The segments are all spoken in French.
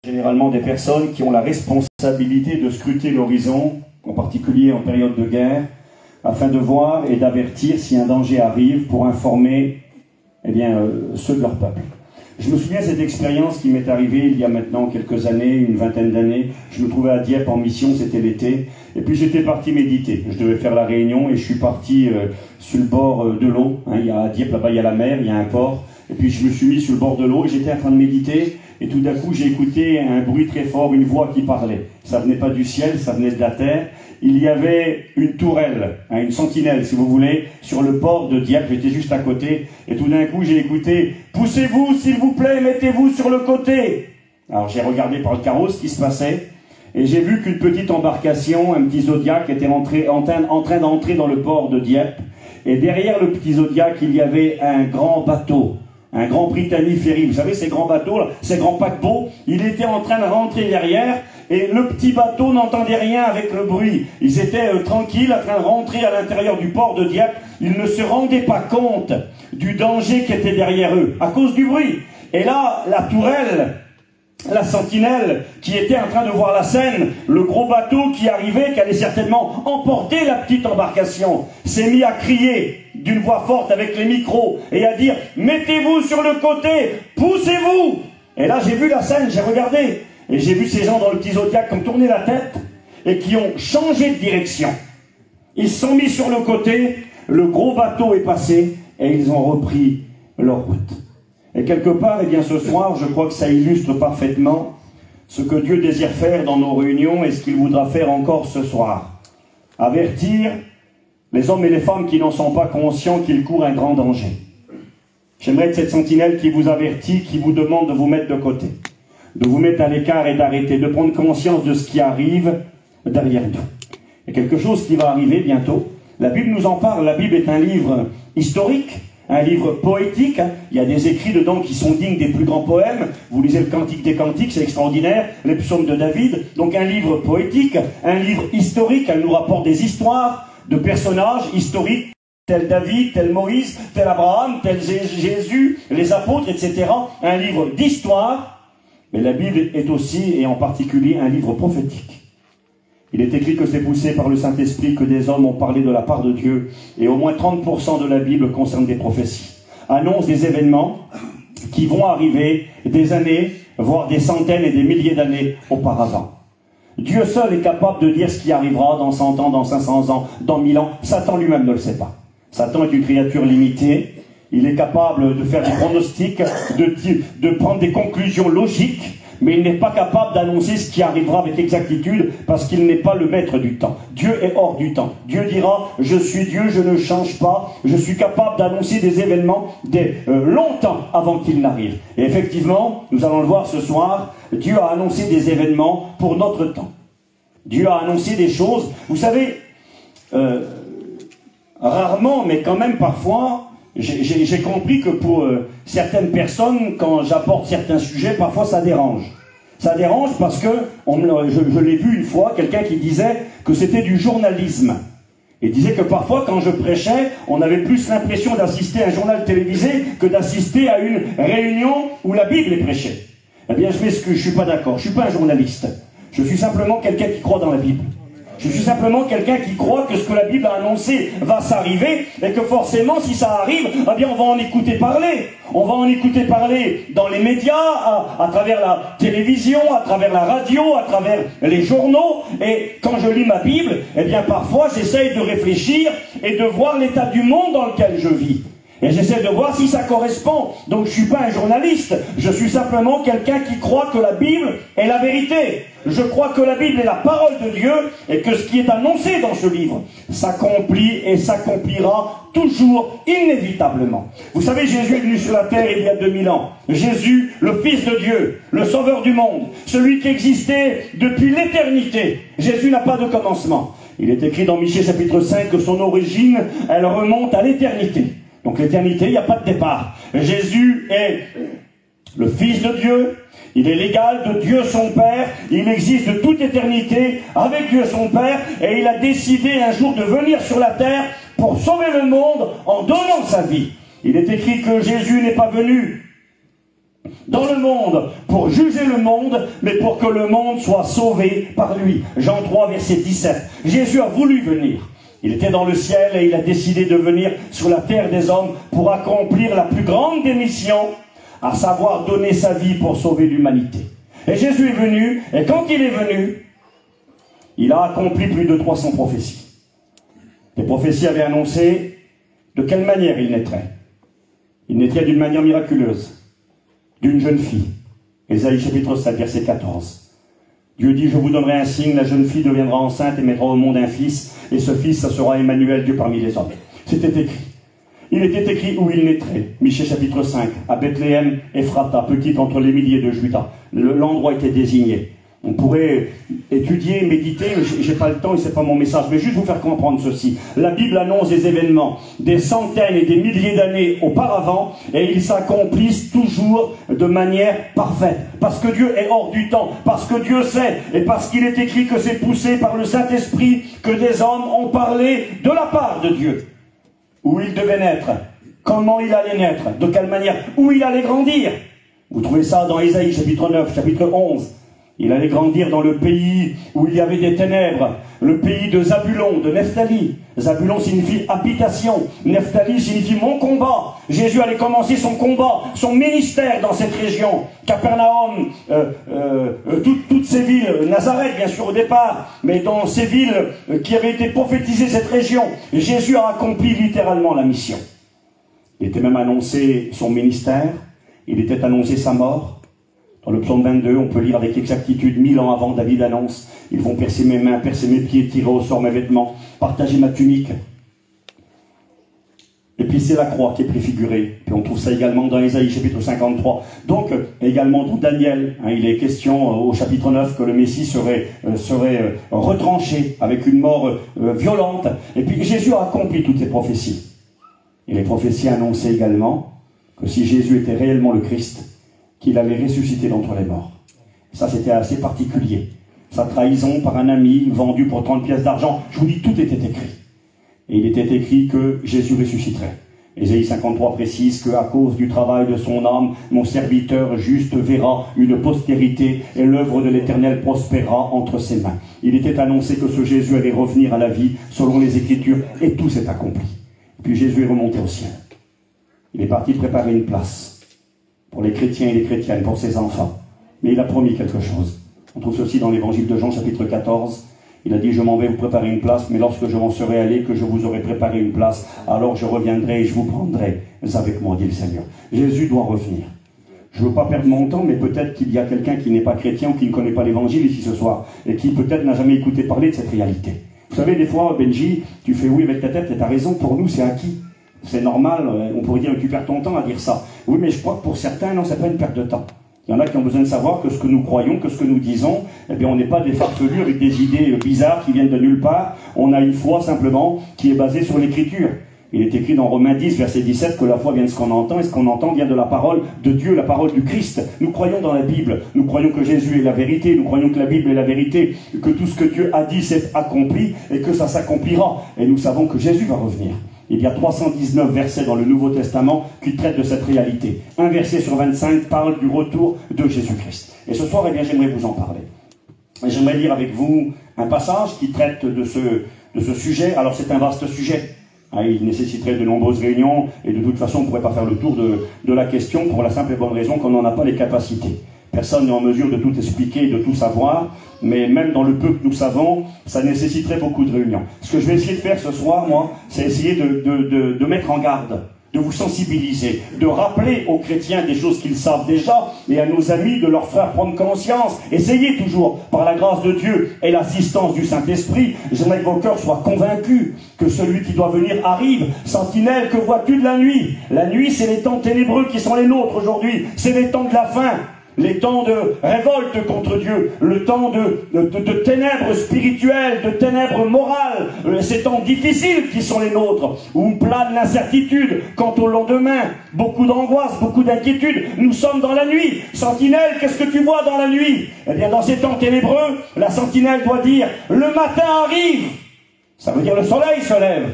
Généralement des personnes qui ont la responsabilité de scruter l'horizon, en particulier en période de guerre, afin de voir et d'avertir si un danger arrive pour informer ceux de leur peuple. Je me souviens de cette expérience qui m'est arrivée il y a maintenant quelques années, une vingtaine d'années. Je me trouvais à Dieppe en mission, c'était l'été, et puis j'étais parti méditer. Je devais faire la réunion et je suis parti sur le bord de l'eau. À Dieppe, là-bas, il y a la mer, il y a un port. Et puis je me suis mis sur le bord de l'eau et j'étais en train de méditer. Et tout d'un coup, j'ai écouté un bruit très fort, une voix qui parlait. Ça venait pas du ciel, ça venait de la terre. Il y avait une tourelle, une sentinelle, si vous voulez, sur le port de Dieppe. J'étais juste à côté. Et tout d'un coup, j'ai écouté « Poussez-vous, s'il vous plaît, mettez-vous sur le côté !» Alors j'ai regardé par le carreau ce qui se passait. Et j'ai vu qu'une petite embarcation, un petit Zodiac, était en train d'entrer dans le port de Dieppe. Et derrière le petit Zodiac, il y avait un grand bateau. Un grand Britannique Ferry, vous savez, ces grands bateaux, là, ces grands paquebots, il était en train de rentrer derrière, et le petit bateau n'entendait rien avec le bruit. Ils étaient tranquilles, en train de rentrer à l'intérieur du port de Dieppe. Ils ne se rendaient pas compte du danger qui était derrière eux, à cause du bruit. Et là, la tourelle, la sentinelle, qui était en train de voir la scène, le gros bateau qui arrivait, qui allait certainement emporter la petite embarcation, s'est mis à crier d'une voix forte avec les micros et à dire « Mettez-vous sur le côté, poussez-vous » Et là j'ai vu la scène, j'ai regardé, et j'ai vu ces gens dans le petit Zodiac qui ont tourné la tête et qui ont changé de direction. Ils se sont mis sur le côté, le gros bateau est passé et ils ont repris leur route. Et quelque part, ce soir, je crois que ça illustre parfaitement ce que Dieu désire faire dans nos réunions et ce qu'il voudra faire encore ce soir. Avertir les hommes et les femmes qui n'en sont pas conscients qu'ils courent un grand danger. J'aimerais être cette sentinelle qui vous avertit, qui vous demande de vous mettre de côté, de vous mettre à l'écart et d'arrêter, de prendre conscience de ce qui arrive derrière nous. Il y a quelque chose qui va arriver bientôt. La Bible nous en parle. La Bible est un livre historique, un livre poétique. Il y a des écrits dedans qui sont dignes des plus grands poèmes. Vous lisez le Cantique des Cantiques, c'est extraordinaire. Les psaumes de David. Donc un livre poétique, un livre historique. Elle nous rapporte des histoires de personnages historiques, tel David, tel Moïse, tel Abraham, tel Jésus, les apôtres, etc. Un livre d'histoire. Mais la Bible est aussi, et en particulier, un livre prophétique. Il est écrit que c'est poussé par le Saint-Esprit que des hommes ont parlé de la part de Dieu. Et au moins 30% de la Bible concerne des prophéties. Annonce des événements qui vont arriver des années, voire des centaines et des milliers d'années auparavant. Dieu seul est capable de dire ce qui arrivera dans 100 ans, dans 500 ans, dans 1000 ans. Satan lui-même ne le sait pas. Satan est une créature limitée. Il est capable de faire des pronostics, de prendre des conclusions logiques, mais il n'est pas capable d'annoncer ce qui arrivera avec exactitude parce qu'il n'est pas le maître du temps. Dieu est hors du temps. Dieu dira, je suis Dieu, je ne change pas, je suis capable d'annoncer des événements longtemps avant qu'ils n'arrivent. Et effectivement, nous allons le voir ce soir, Dieu a annoncé des événements pour notre temps. Dieu a annoncé des choses, vous savez, rarement, mais quand même parfois, j'ai compris que pour certaines personnes, quand j'apporte certains sujets, parfois ça dérange. Ça dérange parce que, je l'ai vu une fois, quelqu'un qui disait que c'était du journalisme. Il disait que parfois, quand je prêchais, on avait plus l'impression d'assister à un journal télévisé que d'assister à une réunion où la Bible est prêchée. Eh bien, je m'excuse, je ne suis pas d'accord. Je ne suis pas un journaliste. Je suis simplement quelqu'un qui croit dans la Bible. Je suis simplement quelqu'un qui croit que ce que la Bible a annoncé va s'arriver et que forcément, si ça arrive, eh bien, on va en écouter parler. On va en écouter parler dans les médias, à travers la télévision, à travers la radio, à travers les journaux. Et quand je lis ma Bible, eh bien, parfois, j'essaye de réfléchir et de voir l'état du monde dans lequel je vis. Et j'essaie de voir si ça correspond. Donc je ne suis pas un journaliste, je suis simplement quelqu'un qui croit que la Bible est la vérité. Je crois que la Bible est la parole de Dieu et que ce qui est annoncé dans ce livre s'accomplit et s'accomplira toujours inévitablement. Vous savez, Jésus est venu sur la terre il y a 2000 ans. Jésus, le Fils de Dieu, le Sauveur du monde, celui qui existait depuis l'éternité. Jésus n'a pas de commencement. Il est écrit dans Michée chapitre 5 que son origine, elle remonte à l'éternité. Donc l'éternité, il n'y a pas de départ. Jésus est le Fils de Dieu, il est l'égal de Dieu son Père, il existe de toute éternité avec Dieu son Père, et il a décidé un jour de venir sur la terre pour sauver le monde en donnant sa vie. Il est écrit que Jésus n'est pas venu dans le monde pour juger le monde, mais pour que le monde soit sauvé par lui. Jean 3, verset 17. Jésus a voulu venir. Il était dans le ciel et il a décidé de venir sur la terre des hommes pour accomplir la plus grande des missions, à savoir donner sa vie pour sauver l'humanité. Et Jésus est venu, et quand il est venu, il a accompli plus de 300 prophéties. Les prophéties avaient annoncé de quelle manière il naîtrait. Il naîtrait d'une manière miraculeuse, d'une jeune fille. Ésaïe chapitre 7, verset 14. Dieu dit, je vous donnerai un signe, la jeune fille deviendra enceinte et mettra au monde un fils, et ce fils, ça sera Emmanuel, Dieu parmi les hommes. C'était écrit. Il était écrit où il naîtrait. Michée chapitre 5, à Bethléem, Ephrata, petite entre les milliers de Juda. L'endroit était désigné. On pourrait étudier, méditer, j'ai pas le temps et c'est pas mon message, mais juste vous faire comprendre ceci. La Bible annonce des événements des centaines et des milliers d'années auparavant et ils s'accomplissent toujours de manière parfaite. Parce que Dieu est hors du temps, parce que Dieu sait et parce qu'il est écrit que c'est poussé par le Saint-Esprit que des hommes ont parlé de la part de Dieu. Où il devait naître, comment il allait naître, de quelle manière, où il allait grandir. Vous trouvez ça dans Ésaïe chapitre 9, chapitre 11. Il allait grandir dans le pays où il y avait des ténèbres, le pays de Zabulon, de Nephtali. Zabulon signifie habitation, Nephtali signifie mon combat. Jésus allait commencer son combat, son ministère dans cette région. Capernaum, toutes ces villes, Nazareth bien sûr au départ, mais dans ces villes qui avaient été prophétisées, cette région, Jésus a accompli littéralement la mission. Il était même annoncé son ministère, il était annoncé sa mort. Dans le psaume 22, on peut lire avec exactitude, 1000 ans avant, David annonce, ils vont percer mes mains, percer mes pieds, tirer au sort mes vêtements, partager ma tunique. Et puis c'est la croix qui est préfigurée. Puis on trouve ça également dans Ésaïe chapitre 53. Donc également dans Daniel, il est question au chapitre 9 que le Messie serait retranché avec une mort violente. Et puis Jésus a accompli toutes ces prophéties. Et les prophéties annonçaient également que si Jésus était réellement le Christ, qu'il allait ressusciter d'entre les morts. Ça, c'était assez particulier. Sa trahison par un ami vendu pour 30 pièces d'argent, je vous dis, tout était écrit. Et il était écrit que Jésus ressusciterait. Ésaïe 53 précise qu'à cause du travail de son âme, mon serviteur juste verra une postérité et l'œuvre de l'Éternel prospérera entre ses mains. Il était annoncé que ce Jésus allait revenir à la vie selon les Écritures et tout s'est accompli. Et puis Jésus est remonté au ciel. Il est parti préparer une place pour les chrétiens et les chrétiennes, pour ses enfants. Mais il a promis quelque chose. On trouve ceci dans l'évangile de Jean, chapitre 14. Il a dit, je m'en vais vous préparer une place, mais lorsque je m'en serai allé, que je vous aurai préparé une place, alors je reviendrai et je vous prendrai avec moi, dit le Seigneur. Jésus doit revenir. Je ne veux pas perdre mon temps, mais peut-être qu'il y a quelqu'un qui n'est pas chrétien ou qui ne connaît pas l'évangile ici ce soir, et qui peut-être n'a jamais écouté parler de cette réalité. Vous savez, des fois, Benji, tu fais oui avec ta tête, et tu as raison, pour nous c'est acquis. C'est normal, on pourrait dire que tu perds ton temps à dire ça. Oui, mais je crois que pour certains, non, c'est pas une perte de temps. Il y en a qui ont besoin de savoir que ce que nous croyons, que ce que nous disons, eh bien, on n'est pas des farfelus avec des idées bizarres qui viennent de nulle part. On a une foi simplement qui est basée sur l'Écriture. Il est écrit dans Romains 10, verset 17, que la foi vient de ce qu'on entend, et ce qu'on entend vient de la parole de Dieu, la parole du Christ. Nous croyons dans la Bible, nous croyons que Jésus est la vérité, nous croyons que la Bible est la vérité, que tout ce que Dieu a dit s'est accompli, et que ça s'accomplira. Et nous savons que Jésus va revenir. Il y a 319 versets dans le Nouveau Testament qui traitent de cette réalité. Un verset sur 25 parle du retour de Jésus-Christ. Et ce soir, eh bien, j'aimerais vous en parler. J'aimerais lire avec vous un passage qui traite de ce sujet. Alors, c'est un vaste sujet. Il nécessiterait de nombreuses réunions et de toute façon, on ne pourrait pas faire le tour de la question pour la simple et bonne raison qu'on n'en a pas les capacités. Personne n'est en mesure de tout expliquer et de tout savoir, mais même dans le peu que nous savons, ça nécessiterait beaucoup de réunions. Ce que je vais essayer de faire ce soir, moi, c'est essayer de mettre en garde, de vous sensibiliser, de rappeler aux chrétiens des choses qu'ils savent déjà, et à nos amis de leur faire prendre conscience. Essayez toujours, par la grâce de Dieu et l'assistance du Saint-Esprit, j'aimerais que vos cœurs soient convaincus que celui qui doit venir arrive. Sentinelle, que vois-tu de la nuit? La nuit, c'est les temps ténébreux qui sont les nôtres aujourd'hui, c'est les temps de la fin. Les temps de révolte contre Dieu, le temps de ténèbres spirituelles, de ténèbres morales, ces temps difficiles qui sont les nôtres, où plane l'incertitude quant au lendemain, beaucoup d'angoisse, beaucoup d'inquiétude. Nous sommes dans la nuit. Sentinelle, qu'est-ce que tu vois dans la nuit? Eh bien, dans ces temps ténébreux, la sentinelle doit dire, le matin arrive. Ça veut dire le soleil se lève.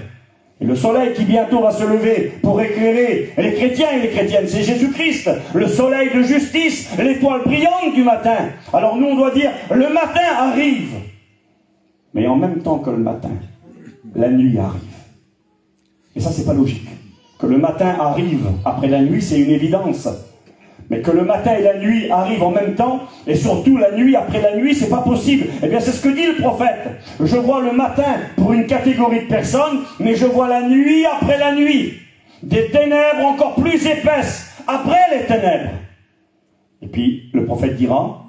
Et le soleil qui bientôt va se lever pour éclairer les chrétiens et les chrétiennes, c'est Jésus-Christ, le soleil de justice, l'étoile brillante du matin. Alors nous on doit dire, le matin arrive. Mais en même temps que le matin, la nuit arrive. Et ça c'est pas logique. Que le matin arrive après la nuit, c'est une évidence. Mais que le matin et la nuit arrivent en même temps, et surtout la nuit après la nuit, c'est pas possible. Eh bien, c'est ce que dit le prophète. Je vois le matin pour une catégorie de personnes, mais je vois la nuit après la nuit. Des ténèbres encore plus épaisses après les ténèbres. Et puis, le prophète dira,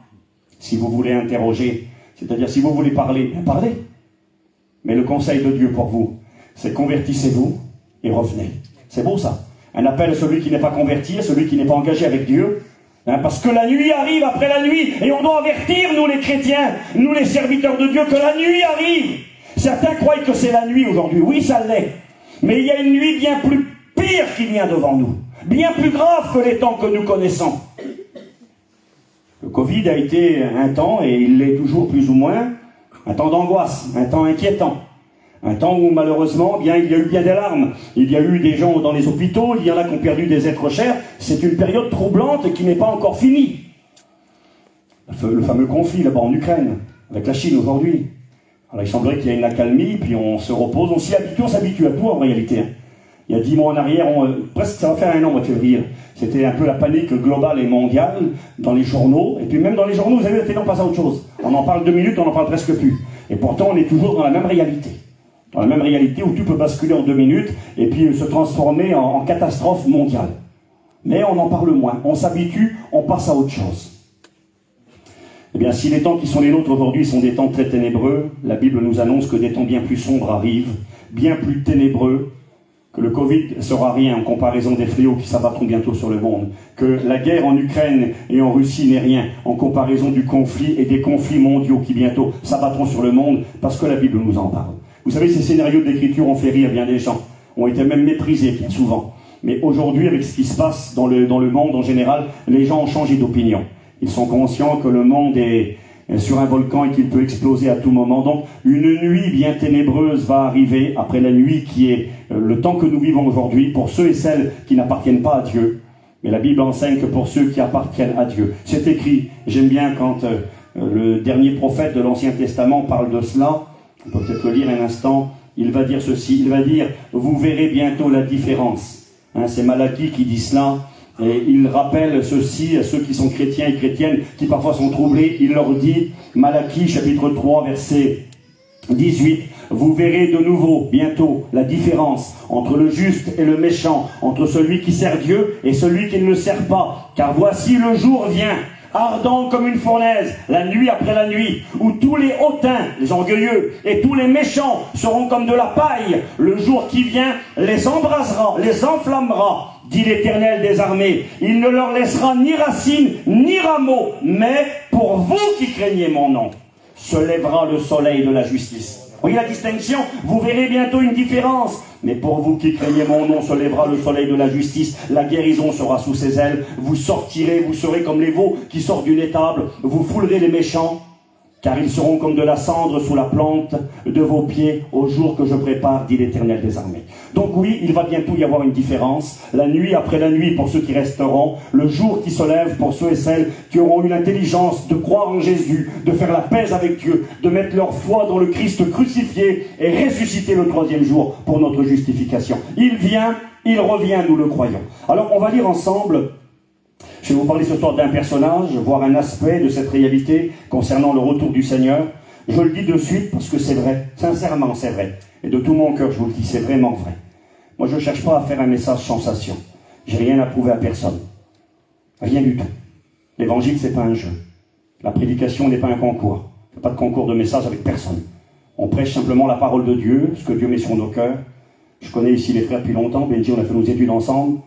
si vous voulez interroger, c'est-à-dire si vous voulez parler, bien parlez. Mais le conseil de Dieu pour vous, c'est convertissez-vous et revenez. C'est beau ça. Un appel à celui qui n'est pas converti, à celui qui n'est pas engagé avec Dieu. Parce que la nuit arrive après la nuit. Et on doit avertir, nous les chrétiens, nous les serviteurs de Dieu, que la nuit arrive. Certains croient que c'est la nuit aujourd'hui. Oui, ça l'est. Mais il y a une nuit bien plus pire qui vient devant nous. Bien plus grave que les temps que nous connaissons. Le Covid a été un temps, et il l'est toujours plus ou moins, un temps d'angoisse, un temps inquiétant. Un temps où malheureusement, bien, il y a eu bien des larmes. Il y a eu des gens dans les hôpitaux, il y en a qui ont perdu des êtres chers. C'est une période troublante qui n'est pas encore finie. Le fameux conflit là-bas en Ukraine, avec la Chine aujourd'hui. Alors il semblerait qu'il y ait une accalmie, puis on se repose, on s'y habitue, on s'habitue à tout en réalité. Il y a 10 mois en arrière, presque ça va faire un an au mois de février. C'était un peu la panique globale et mondiale dans les journaux. Et puis même dans les journaux, vous avez la télé, on passe à autre chose. On en parle 2 minutes, on n'en parle presque plus. Et pourtant, on est toujours dans la même réalité. Dans la même réalité où tout peut basculer en 2 minutes et puis se transformer en catastrophe mondiale. Mais on en parle moins, on s'habitue, on passe à autre chose. Eh bien, si les temps qui sont les nôtres aujourd'hui sont des temps très ténébreux, la Bible nous annonce que des temps bien plus sombres arrivent, bien plus ténébreux, que le Covid ne sera rien en comparaison des fléaux qui s'abattront bientôt sur le monde, que la guerre en Ukraine et en Russie n'est rien en comparaison du conflit et des conflits mondiaux qui bientôt s'abattront sur le monde, parce que la Bible nous en parle. Vous savez, ces scénarios d'écriture ont fait rire bien des gens, ont été même méprisés bien souvent. Mais aujourd'hui, avec ce qui se passe dans le monde en général, les gens ont changé d'opinion. Ils sont conscients que le monde est sur un volcan et qu'il peut exploser à tout moment. Donc, une nuit bien ténébreuse va arriver après la nuit qui est le temps que nous vivons aujourd'hui pour ceux et celles qui n'appartiennent pas à Dieu. Mais la Bible enseigne que pour ceux qui appartiennent à Dieu. C'est écrit, j'aime bien quand le dernier prophète de l'Ancien Testament parle de cela. On peut peut-être le lire un instant. Il va dire ceci, il va dire « Vous verrez bientôt la différence ». C'est Malachie qui dit cela. Et il rappelle ceci à ceux qui sont chrétiens et chrétiennes, qui parfois sont troublés. Il leur dit, Malachie chapitre 3, verset 18, « Vous verrez de nouveau, bientôt, la différence entre le juste et le méchant, entre celui qui sert Dieu et celui qui ne le sert pas. Car voici le jour vient, ardent comme une fournaise, la nuit après la nuit, où tous les hautains, les orgueilleux, et tous les méchants seront comme de la paille. Le jour qui vient les embrasera, les enflammera, dit l'Éternel des armées. Il ne leur laissera ni racines, ni rameaux, mais pour vous qui craignez mon nom, se lèvera le soleil de la justice. » Voyez la distinction? Vous verrez bientôt une différence. Mais pour vous qui craignez mon nom, se lèvera le soleil de la justice. La guérison sera sous ses ailes. Vous sortirez, vous serez comme les veaux qui sortent d'une étable. Vous foulerez les méchants, car ils seront comme de la cendre sous la plante de vos pieds au jour que je prépare, dit l'Éternel des armées. Donc oui, il va bientôt y avoir une différence. La nuit après la nuit pour ceux qui resteront, le jour qui se lève pour ceux et celles qui auront eu l'intelligence de croire en Jésus, de faire la paix avec Dieu, de mettre leur foi dans le Christ crucifié et ressuscité le 3e jour pour notre justification. Il vient, il revient, nous le croyons. Alors on va lire ensemble. Je vais vous parler ce soir d'un personnage, voire un aspect de cette réalité concernant le retour du Seigneur. Je le dis de suite parce que c'est vrai, sincèrement c'est vrai. Et de tout mon cœur je vous le dis, c'est vraiment vrai. Moi je ne cherche pas à faire un message sensation. J'ai rien à prouver à personne. Rien du tout. L'évangile c'est pas un jeu. La prédication n'est pas un concours. Il n'y a pas de concours de message avec personne. On prêche simplement la parole de Dieu, ce que Dieu met sur nos cœurs. Je connais ici les frères depuis longtemps, Benji, on a fait nos études ensemble.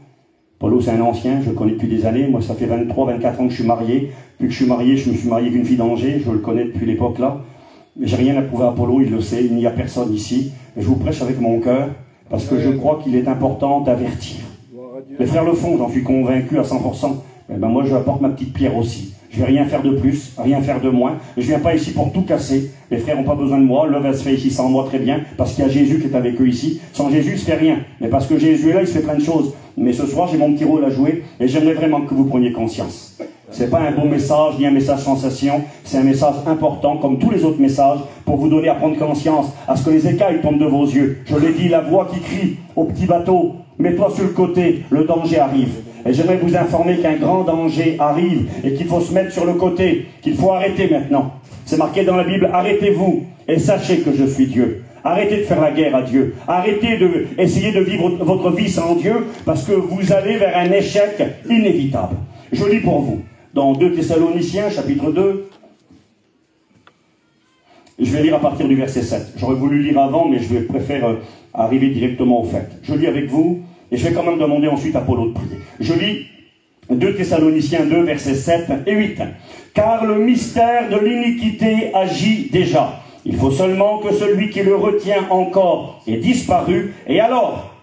Paulo, c'est un ancien, je le connais depuis des années. Moi, ça fait 23, 24 ans que je suis marié. Depuis que je suis marié, je me suis marié avec une fille d'Angers. Je le connais depuis l'époque là. Mais j'ai rien à prouver à Paulo, il le sait. Il n'y a personne ici. Et je vous prêche avec mon cœur parce que je crois qu'il est important d'avertir. Les frères le font, j'en suis convaincu à 100%. Et ben moi, je apporte ma petite pierre aussi. Je ne vais rien faire de plus, rien faire de moins. Je ne viens pas ici pour tout casser. Les frères n'ont pas besoin de moi. L'œuvre se fait ici sans moi très bien, parce qu'il y a Jésus qui est avec eux ici. Sans Jésus, il ne se fait rien. Mais parce que Jésus est là, il se fait plein de choses. Mais ce soir, j'ai mon petit rôle à jouer et j'aimerais vraiment que vous preniez conscience. Ce n'est pas un beau message, ni un message sensation. C'est un message important, comme tous les autres messages, pour vous donner à prendre conscience, à ce que les écailles tombent de vos yeux. Je l'ai dit, la voix qui crie au petit bateau, mets-toi sur le côté, le danger arrive. Et j'aimerais vous informer qu'un grand danger arrive et qu'il faut se mettre sur le côté, qu'il faut arrêter maintenant. C'est marqué dans la Bible, arrêtez-vous et sachez que je suis Dieu. Arrêtez de faire la guerre à Dieu. Arrêtez d'essayer de vivre votre vie sans Dieu, parce que vous allez vers un échec inévitable. Je lis pour vous, dans 2 Thessaloniciens, chapitre 2, je vais lire à partir du verset 7. J'aurais voulu lire avant, mais je préfère arriver directement au fait. Je lis avec vous, et je vais quand même demander ensuite à Apollo de prier. Je lis 2 Thessaloniciens 2, versets 7 et 8. « Car le mystère de l'iniquité agit déjà. Il faut seulement que celui qui le retient encore ait disparu, et alors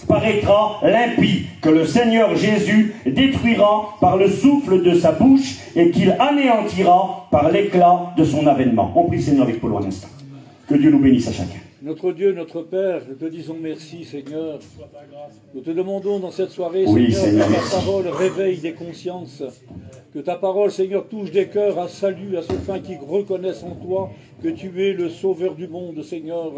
paraîtra l'impie que le Seigneur Jésus détruira par le souffle de sa bouche et qu'il anéantira par l'éclat de son avènement. » On prie le Seigneur avec Paul un instant. Que Dieu nous bénisse à chacun. Notre Dieu, notre Père, nous te disons merci, Seigneur. Nous te demandons dans cette soirée, oui, Seigneur, Seigneur, que ta parole réveille des consciences, que ta parole, Seigneur, touche des cœurs à salut, à ceux fins qui reconnaissent en toi que tu es le sauveur du monde, Seigneur.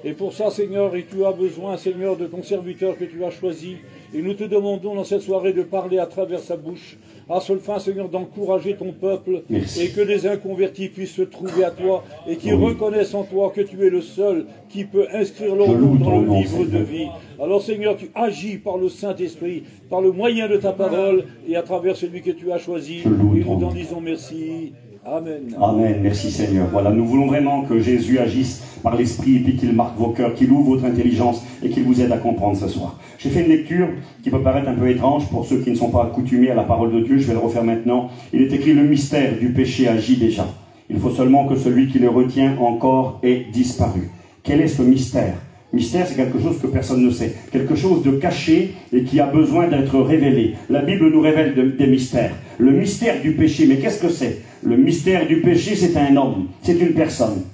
Et pour ça, Seigneur, et tu as besoin, Seigneur, de ton serviteur que tu as choisi. Et nous te demandons dans cette soirée de parler à travers sa bouche, à seule fin, Seigneur, d'encourager ton peuple. Merci. Et que les inconvertis puissent se trouver à toi et qu'ils reconnaissent en toi que tu es le seul qui peut inscrire leur nom dans le livre de vie. Alors, Seigneur, tu agis par le Saint-Esprit, par le moyen de ta parole et à travers celui que tu as choisi. Et nous t'en disons merci. Amen. Amen. Merci Seigneur. Voilà, nous voulons vraiment que Jésus agisse par l'Esprit et puis qu'il marque vos cœurs, qu'il ouvre votre intelligence et qu'il vous aide à comprendre ce soir. J'ai fait une lecture qui peut paraître un peu étrange pour ceux qui ne sont pas accoutumés à la parole de Dieu. Je vais le refaire maintenant. Il est écrit: le mystère du péché agit déjà. Il faut seulement que celui qui le retient encore ait disparu. Quel est ce mystère? Mystère, c'est quelque chose que personne ne sait. Quelque chose de caché et qui a besoin d'être révélé. La Bible nous révèle des mystères. Le mystère du péché, mais qu'est-ce que c'est? Le mystère du péché, c'est un homme, c'est une personne.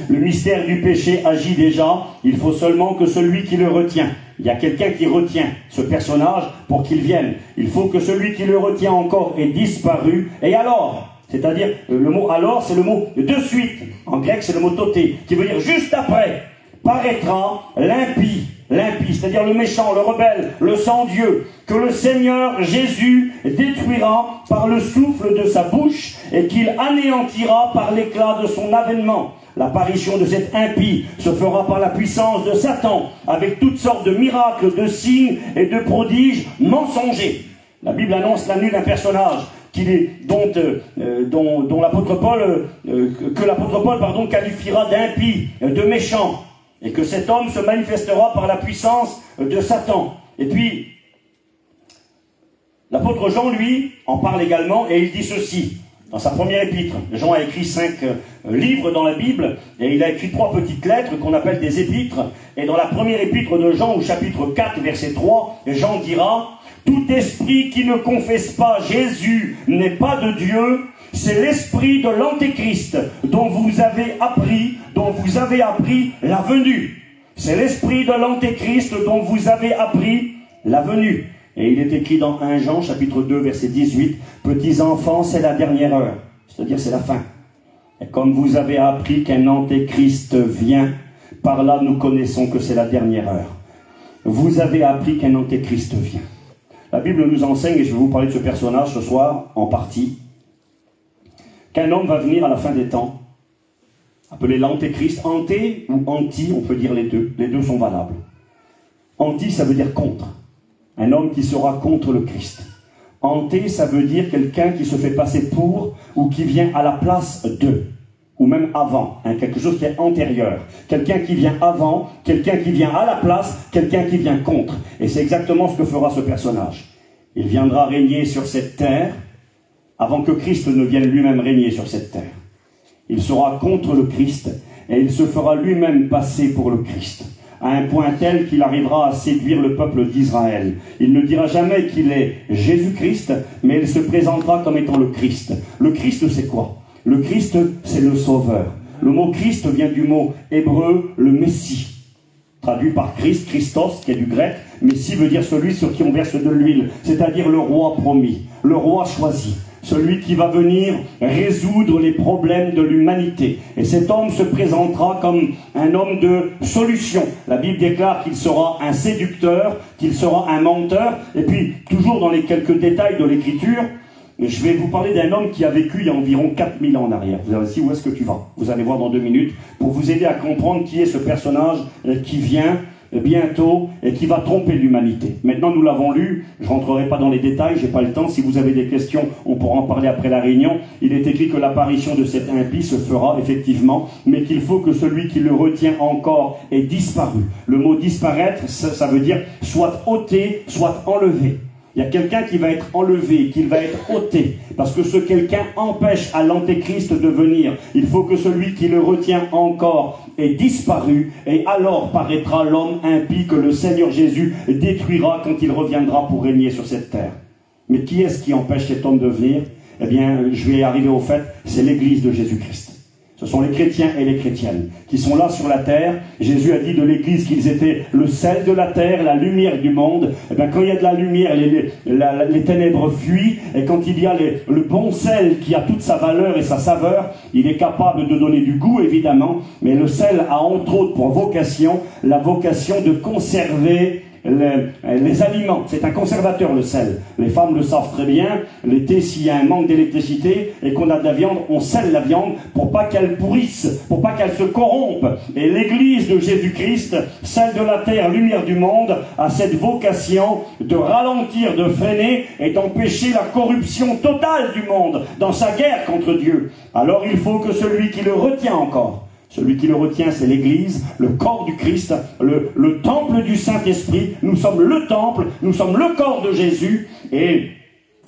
Le mystère du péché agit déjà, il faut seulement que celui qui le retient. Il y a quelqu'un qui retient ce personnage pour qu'il vienne. Il faut que celui qui le retient encore ait disparu. Et alors, c'est-à-dire, le mot alors, c'est le mot de suite. En grec, c'est le mot toté, qui veut dire juste après. Paraîtra l'impie, c'est-à-dire le méchant, le rebelle, le sans-Dieu, que le Seigneur Jésus détruira par le souffle de sa bouche et qu'il anéantira par l'éclat de son avènement. L'apparition de cet impie se fera par la puissance de Satan, avec toutes sortes de miracles, de signes et de prodiges mensongers. La Bible annonce la venue d'un personnage dont l'apôtre Paul, qualifiera d'impie, de méchant. Et que cet homme se manifestera par la puissance de Satan. Et puis, l'apôtre Jean, lui, en parle également, et il dit ceci, dans sa première épître. Jean a écrit 5 livres dans la Bible, et il a écrit 3 petites lettres qu'on appelle des épîtres. Et dans la première épître de Jean, au chapitre 4, verset 3, Jean dira: « Tout esprit qui ne confesse pas Jésus n'est pas de Dieu. C'est l'esprit de l'Antéchrist dont vous avez appris la venue. » C'est l'esprit de l'Antéchrist dont vous avez appris la venue. Et il est écrit dans 1 Jean, chapitre 2, verset 18, « Petits enfants, c'est la dernière heure. » C'est-à-dire c'est la fin. Et comme vous avez appris qu'un Antéchrist vient, par là nous connaissons que c'est la dernière heure. Vous avez appris qu'un Antéchrist vient. La Bible nous enseigne, et je vais vous parler de ce personnage ce soir, en partie, qu'un homme va venir à la fin des temps, appelé l'Antéchrist. Anté ou anti, on peut dire les deux sont valables. Anti, ça veut dire contre. Un homme qui sera contre le Christ. Anté, ça veut dire quelqu'un qui se fait passer pour, ou qui vient à la place de, ou même avant, quelque chose qui est antérieur. Quelqu'un qui vient avant, quelqu'un qui vient à la place, quelqu'un qui vient contre. Et c'est exactement ce que fera ce personnage. Il viendra régner sur cette terre, avant que Christ ne vienne lui-même régner sur cette terre. Il sera contre le Christ, et il se fera lui-même passer pour le Christ. à un point tel qu'il arrivera à séduire le peuple d'Israël. Il ne dira jamais qu'il est Jésus-Christ, mais il se présentera comme étant le Christ. Le Christ, c'est quoi? Le Christ, c'est le Sauveur. Le mot Christ vient du mot hébreu, le Messie. Traduit par Christ, Christos, qui est du grec. Messie veut dire celui sur qui on verse de l'huile, c'est-à-dire le roi promis, le roi choisi. Celui qui va venir résoudre les problèmes de l'humanité. Et cet homme se présentera comme un homme de solution. La Bible déclare qu'il sera un séducteur, qu'il sera un menteur. Et puis, toujours dans les quelques détails de l'Écriture, je vais vous parler d'un homme qui a vécu il y a environ 4000 ans en arrière. Vous allez dire, où est-ce que tu vas? Vous allez voir dans 2 minutes, pour vous aider à comprendre qui est ce personnage qui vient bientôt et qui va tromper l'humanité. Maintenant, nous l'avons lu, je ne rentrerai pas dans les détails, j'ai pas le temps. Si vous avez des questions, on pourra en parler après la réunion. Il est écrit que l'apparition de cet impie se fera effectivement, mais qu'il faut que celui qui le retient encore ait disparu. Le mot disparaître, ça veut dire soit ôté, soit enlevé. Il y a quelqu'un qui va être enlevé, qui va être ôté, parce que ce quelqu'un empêche à l'antéchrist de venir. Il faut que celui qui le retient encore ait disparu, et alors paraîtra l'homme impie que le Seigneur Jésus détruira quand il reviendra pour régner sur cette terre. Mais qui est-ce qui empêche cet homme de venir? Eh bien, je vais arriver au fait, c'est l'Église de Jésus-Christ. Ce sont les chrétiens et les chrétiennes qui sont là sur la terre. Jésus a dit de l'Église qu'ils étaient le sel de la terre, la lumière du monde. Et bien, quand il y a de la lumière, les ténèbres fuient. Et quand il y a le bon sel qui a toute sa valeur et sa saveur, il est capable de donner du goût, évidemment. Mais le sel a entre autres pour vocation, la vocation de conserver les aliments. C'est un conservateur, le sel. Les femmes le savent très bien. L'été, s'il y a un manque d'électricité et qu'on a de la viande, on scelle la viande pour pas qu'elle pourrisse, pour pas qu'elle se corrompe. Et l'Église de Jésus-Christ, celle de la terre, lumière du monde, a cette vocation de ralentir, de freiner et d'empêcher la corruption totale du monde dans sa guerre contre Dieu. Alors il faut que celui qui le retient encore, celui qui le retient, c'est l'Église, le corps du Christ, le temple du Saint-Esprit. Nous sommes le temple, nous sommes le corps de Jésus, et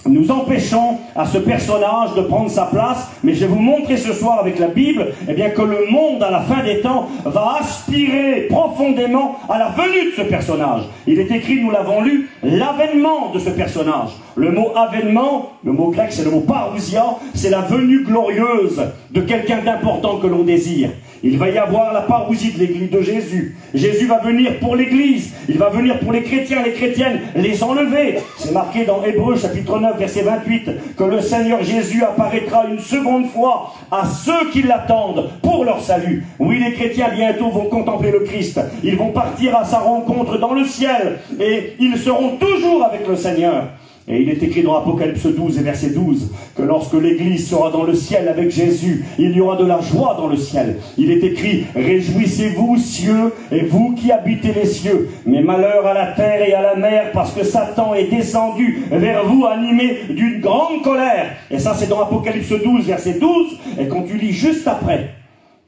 nous empêchons à ce personnage de prendre sa place. Mais je vais vous montrer ce soir avec la Bible, eh bien, que le monde à la fin des temps va aspirer profondément à la venue de ce personnage. Il est écrit, nous l'avons lu, l'avènement de ce personnage. Le mot avènement, le mot grec c'est le mot parousia, c'est la venue glorieuse de quelqu'un d'important que l'on désire. Il va y avoir la parousie de l'Église de Jésus. Jésus va venir pour l'Église. Il va venir pour les chrétiens, les chrétiennes, les enlever. C'est marqué dans Hébreux chapitre 9, verset 28, que le Seigneur Jésus apparaîtra une seconde fois à ceux qui l'attendent pour leur salut. Oui, les chrétiens bientôt vont contempler le Christ. Ils vont partir à sa rencontre dans le ciel et ils seront toujours avec le Seigneur. Et il est écrit dans Apocalypse 12 et verset 12 que lorsque l'Église sera dans le ciel avec Jésus, il y aura de la joie dans le ciel. Il est écrit, réjouissez-vous cieux et vous qui habitez les cieux, mais malheur à la terre et à la mer parce que Satan est descendu vers vous animé d'une grande colère. Et ça c'est dans Apocalypse 12 verset 12. Et quand tu lis juste après,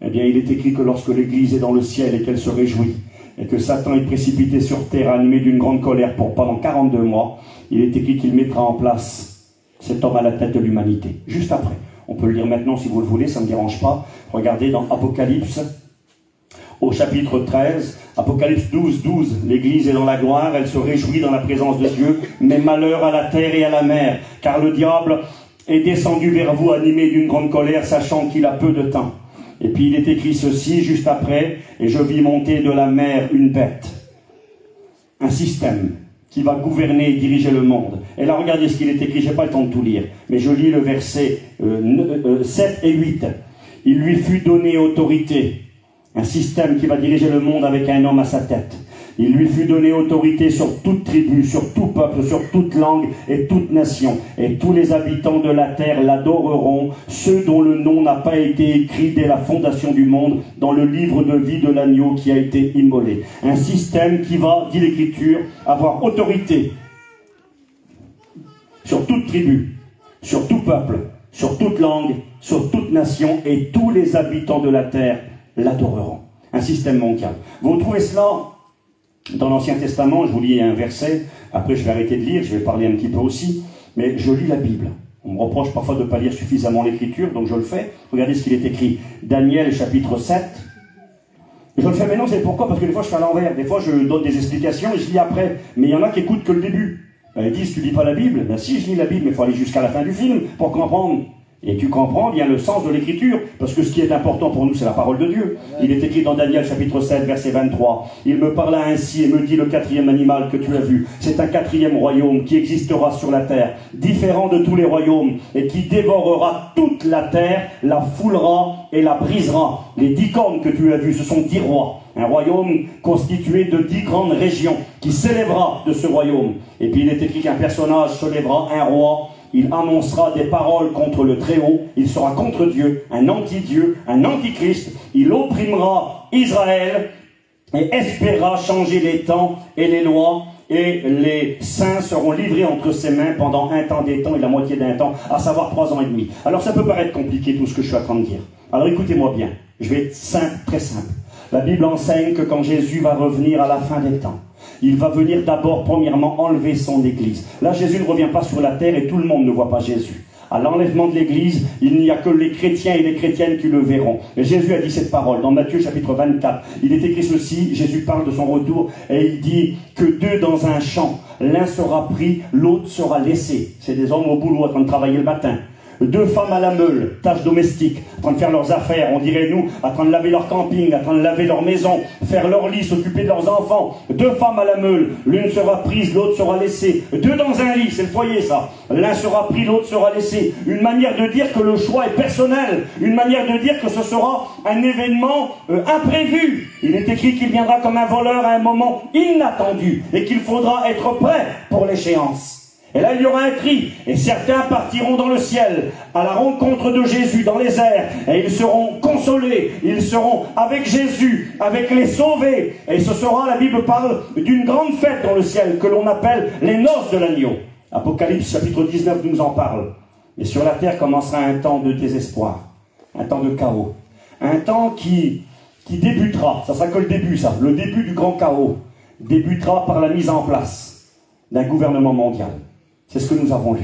eh bien il est écrit que lorsque l'Église est dans le ciel et qu'elle se réjouit, et que Satan est précipité sur terre animé d'une grande colère pendant 42 mois, il est écrit qu'il mettra en place cet homme à la tête de l'humanité. Juste après. On peut le lire maintenant si vous le voulez, ça ne me dérange pas. Regardez dans Apocalypse, au chapitre 13, Apocalypse 12, 12. L'Église est dans la gloire, elle se réjouit dans la présence de Dieu, mais malheur à la terre et à la mer, car le diable est descendu vers vous animé d'une grande colère, sachant qu'il a peu de temps. Et puis il est écrit ceci juste après, et je vis monter de la mer une bête, un système qui va gouverner et diriger le monde. Et là regardez ce qu'il est écrit, je n'ai pas le temps de tout lire, mais je lis le verset 7 et 8. Il lui fut donné autorité, un système qui va diriger le monde avec un homme à sa tête. Il lui fut donné autorité sur toute tribu, sur tout peuple, sur toute langue et toute nation. Et tous les habitants de la terre l'adoreront, ceux dont le nom n'a pas été écrit dès la fondation du monde dans le livre de vie de l'agneau qui a été immolé. Un système qui va, dit l'Écriture, avoir autorité sur toute tribu, sur tout peuple, sur toute langue, sur toute nation, et tous les habitants de la terre l'adoreront. Un système mondial. Vous trouvez cela dans l'Ancien Testament? Je vous lis un verset, après je vais arrêter de lire, je vais parler un petit peu aussi, mais je lis la Bible. On me reproche parfois de ne pas lire suffisamment l'Écriture, donc je le fais. Regardez ce qu'il est écrit. Daniel chapitre 7, Je le fais maintenant, c'est pourquoi? Parce que des fois je fais à l'envers, des fois je donne des explications et je lis après. Mais il y en a qui écoutent que le début. Ils disent, tu lis pas la Bible? Ben si, je lis la Bible, mais il faut aller jusqu'à la fin du film pour comprendre. Et tu comprends bien le sens de l'écriture, parce que ce qui est important pour nous, c'est la parole de Dieu. Il est écrit dans Daniel chapitre 7, verset 23. Il me parla ainsi et me dit, le quatrième animal que tu as vu, c'est un quatrième royaume qui existera sur la terre, différent de tous les royaumes, et qui dévorera toute la terre, la foulera et la brisera. Les 10 cornes que tu as vues, ce sont 10 rois. Un royaume constitué de 10 grandes régions, qui s'élèvera de ce royaume. Et puis il est écrit qu'un personnage se lèvera, un roi. Il annoncera des paroles contre le Très-Haut, il sera contre Dieu, un anti-Dieu, un antichrist, il opprimera Israël et espérera changer les temps et les lois, et les saints seront livrés entre ses mains pendant un temps des temps et la moitié d'un temps, à savoir 3 ans et demi. Alors ça peut paraître compliqué tout ce que je suis en train de dire. Alors écoutez-moi bien, je vais être simple, très simple. La Bible enseigne que quand Jésus va revenir à la fin des temps, il va venir d'abord, premièrement, enlever son Église. Là, Jésus ne revient pas sur la terre et tout le monde ne voit pas Jésus. À l'enlèvement de l'Église, il n'y a que les chrétiens et les chrétiennes qui le verront. Et Jésus a dit cette parole dans Matthieu chapitre 24. Il est écrit ceci, Jésus parle de son retour et il dit que 2 dans un champ, l'un sera pris, l'autre sera laissé. C'est des hommes au boulot en train de travailler le matin. 2 femmes à la meule, tâches domestiques, en train de faire leurs affaires, on dirait nous, en train de laver leur camping, en train de laver leur maison, faire leur lit, s'occuper de leurs enfants. 2 femmes à la meule, l'une sera prise, l'autre sera laissée. 2 dans un lit, c'est le foyer ça. L'un sera pris, l'autre sera laissé. Une manière de dire que le choix est personnel, une manière de dire que ce sera un événement imprévu. Il est écrit qu'il viendra comme un voleur à un moment inattendu et qu'il faudra être prêt pour l'échéance. Et là, il y aura un cri, et certains partiront dans le ciel, à la rencontre de Jésus dans les airs, et ils seront consolés, ils seront avec Jésus, avec les sauvés, et ce sera, la Bible parle d'une grande fête dans le ciel, que l'on appelle les noces de l'agneau. Apocalypse chapitre 19 nous en parle. Et sur la terre commencera un temps de désespoir, un temps de chaos, un temps qui débutera, ça sera que le début ça, le début du grand chaos, débutera par la mise en place d'un gouvernement mondial. C'est ce que nous avons lu.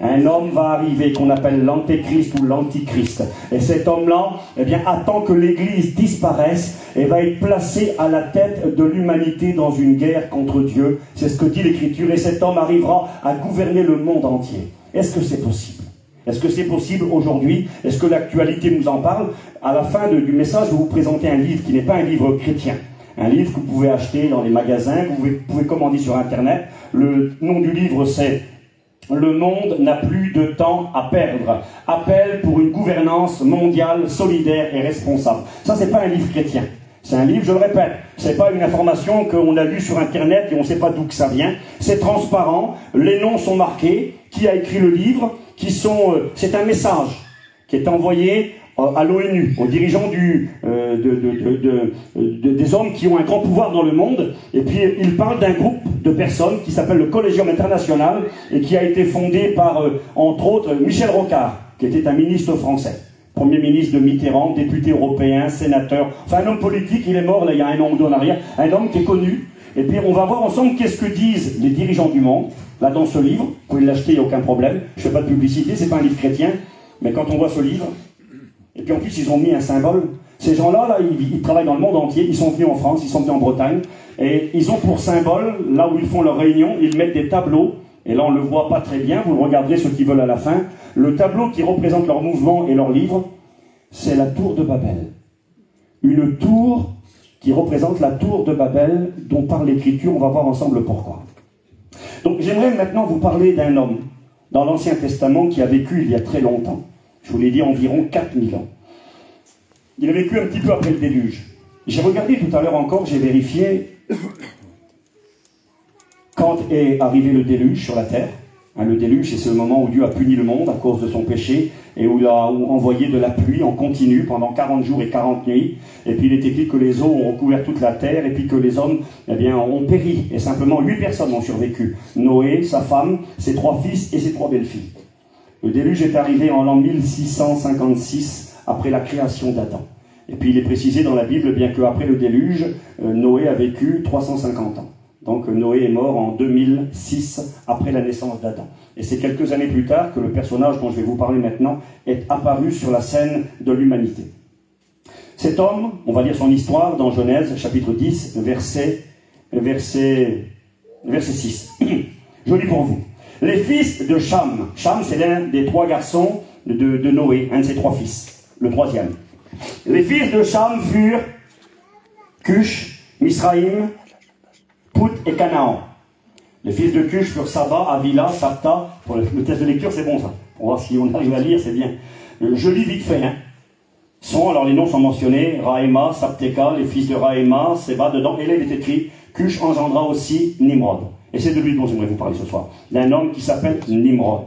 Un homme va arriver qu'on appelle l'antéchrist ou l'antichrist. Et cet homme-là, eh bien, attend que l'Église disparaisse et va être placé à la tête de l'humanité dans une guerre contre Dieu. C'est ce que dit l'Écriture. Et cet homme arrivera à gouverner le monde entier. Est-ce que c'est possible? Est-ce que c'est possible aujourd'hui? Est-ce que l'actualité nous en parle? À la fin du message, je vais vous présenter un livre qui n'est pas un livre chrétien. Un livre que vous pouvez acheter dans les magasins, que vous pouvez commander sur Internet. Le nom du livre, c'est « Le monde n'a plus de temps à perdre. Appel pour une gouvernance mondiale, solidaire et responsable. » Ça, c'est pas un livre chrétien. C'est un livre, je le répète, c'est pas une information qu'on a lue sur Internet et on ne sait pas d'où que ça vient. C'est transparent, les noms sont marqués, qui a écrit le livre, c'est un message qui est envoyé à l'ONU, aux dirigeants des hommes qui ont un grand pouvoir dans le monde. Et puis il parle d'un groupe de personnes qui s'appelle le Collegium International et qui a été fondé par, entre autres, Michel Rocard, qui était un ministre français, Premier ministre de Mitterrand, député européen, sénateur, enfin un homme politique. Il est mort là, il y a 1 an ou 2 en arrière, un homme qui est connu. Et puis on va voir ensemble qu'est-ce que disent les dirigeants du monde, là dans ce livre. Vous pouvez l'acheter, il n'y a aucun problème. Je ne fais pas de publicité, c'est pas un livre chrétien, mais quand on voit ce livre, et puis en plus ils ont mis un symbole. Ces gens-là, ils travaillent dans le monde entier, ils sont venus en France, ils sont venus en Bretagne, et ils ont pour symbole, là où ils font leurs réunions, ils mettent des tableaux, et là on ne le voit pas très bien, vous le regarderez ceux qui veulent à la fin. Le tableau qui représente leur mouvement et leur livre, c'est la tour de Babel. Une tour qui représente la tour de Babel dont parle l'Écriture, on va voir ensemble pourquoi. Donc j'aimerais maintenant vous parler d'un homme dans l'Ancien Testament qui a vécu il y a très longtemps. Je vous l'ai dit, environ 4000 ans. Il a vécu un petit peu après le déluge. J'ai regardé tout à l'heure encore, j'ai vérifié quand est arrivé le déluge sur la terre. Le déluge, c'est le moment où Dieu a puni le monde à cause de son péché et où il a envoyé de la pluie en continu pendant 40 jours et 40 nuits. Et puis il est écrit que les eaux ont recouvert toute la terre et puis que les hommes ont péri. Et simplement 8 personnes ont survécu. Noé, sa femme, ses 3 fils et ses 3 belles-filles. Le déluge est arrivé en l'an 1656 après la création d'Adam. Et puis il est précisé dans la Bible bien qu'après le déluge, Noé a vécu 350 ans. Donc Noé est mort en 2006 après la naissance d'Adam. Et c'est quelques années plus tard que le personnage dont je vais vous parler maintenant est apparu sur la scène de l'humanité. Cet homme, on va lire son histoire dans Genèse, chapitre 10, verset 6. Je lis pour vous. Les fils de Cham. Cham, c'est l'un des 3 garçons de Noé, un de ses 3 fils, le 3e. Les fils de Cham furent Cush, Misraïm, Pout et Canaan. Les fils de Cush furent Saba, Avila, Sapta. Pour le test de lecture, c'est bon ça. Pour voir si on arrive à lire, c'est bien. Je lis vite fait. Alors les noms sont mentionnés. Raïma, Sapteka, les fils de Raïma, Seba dedans. Et là, il est écrit, Cush engendra aussi Nimrod. Et c'est de lui dont j'aimerais vous parler ce soir. D'un homme qui s'appelle Nimrod.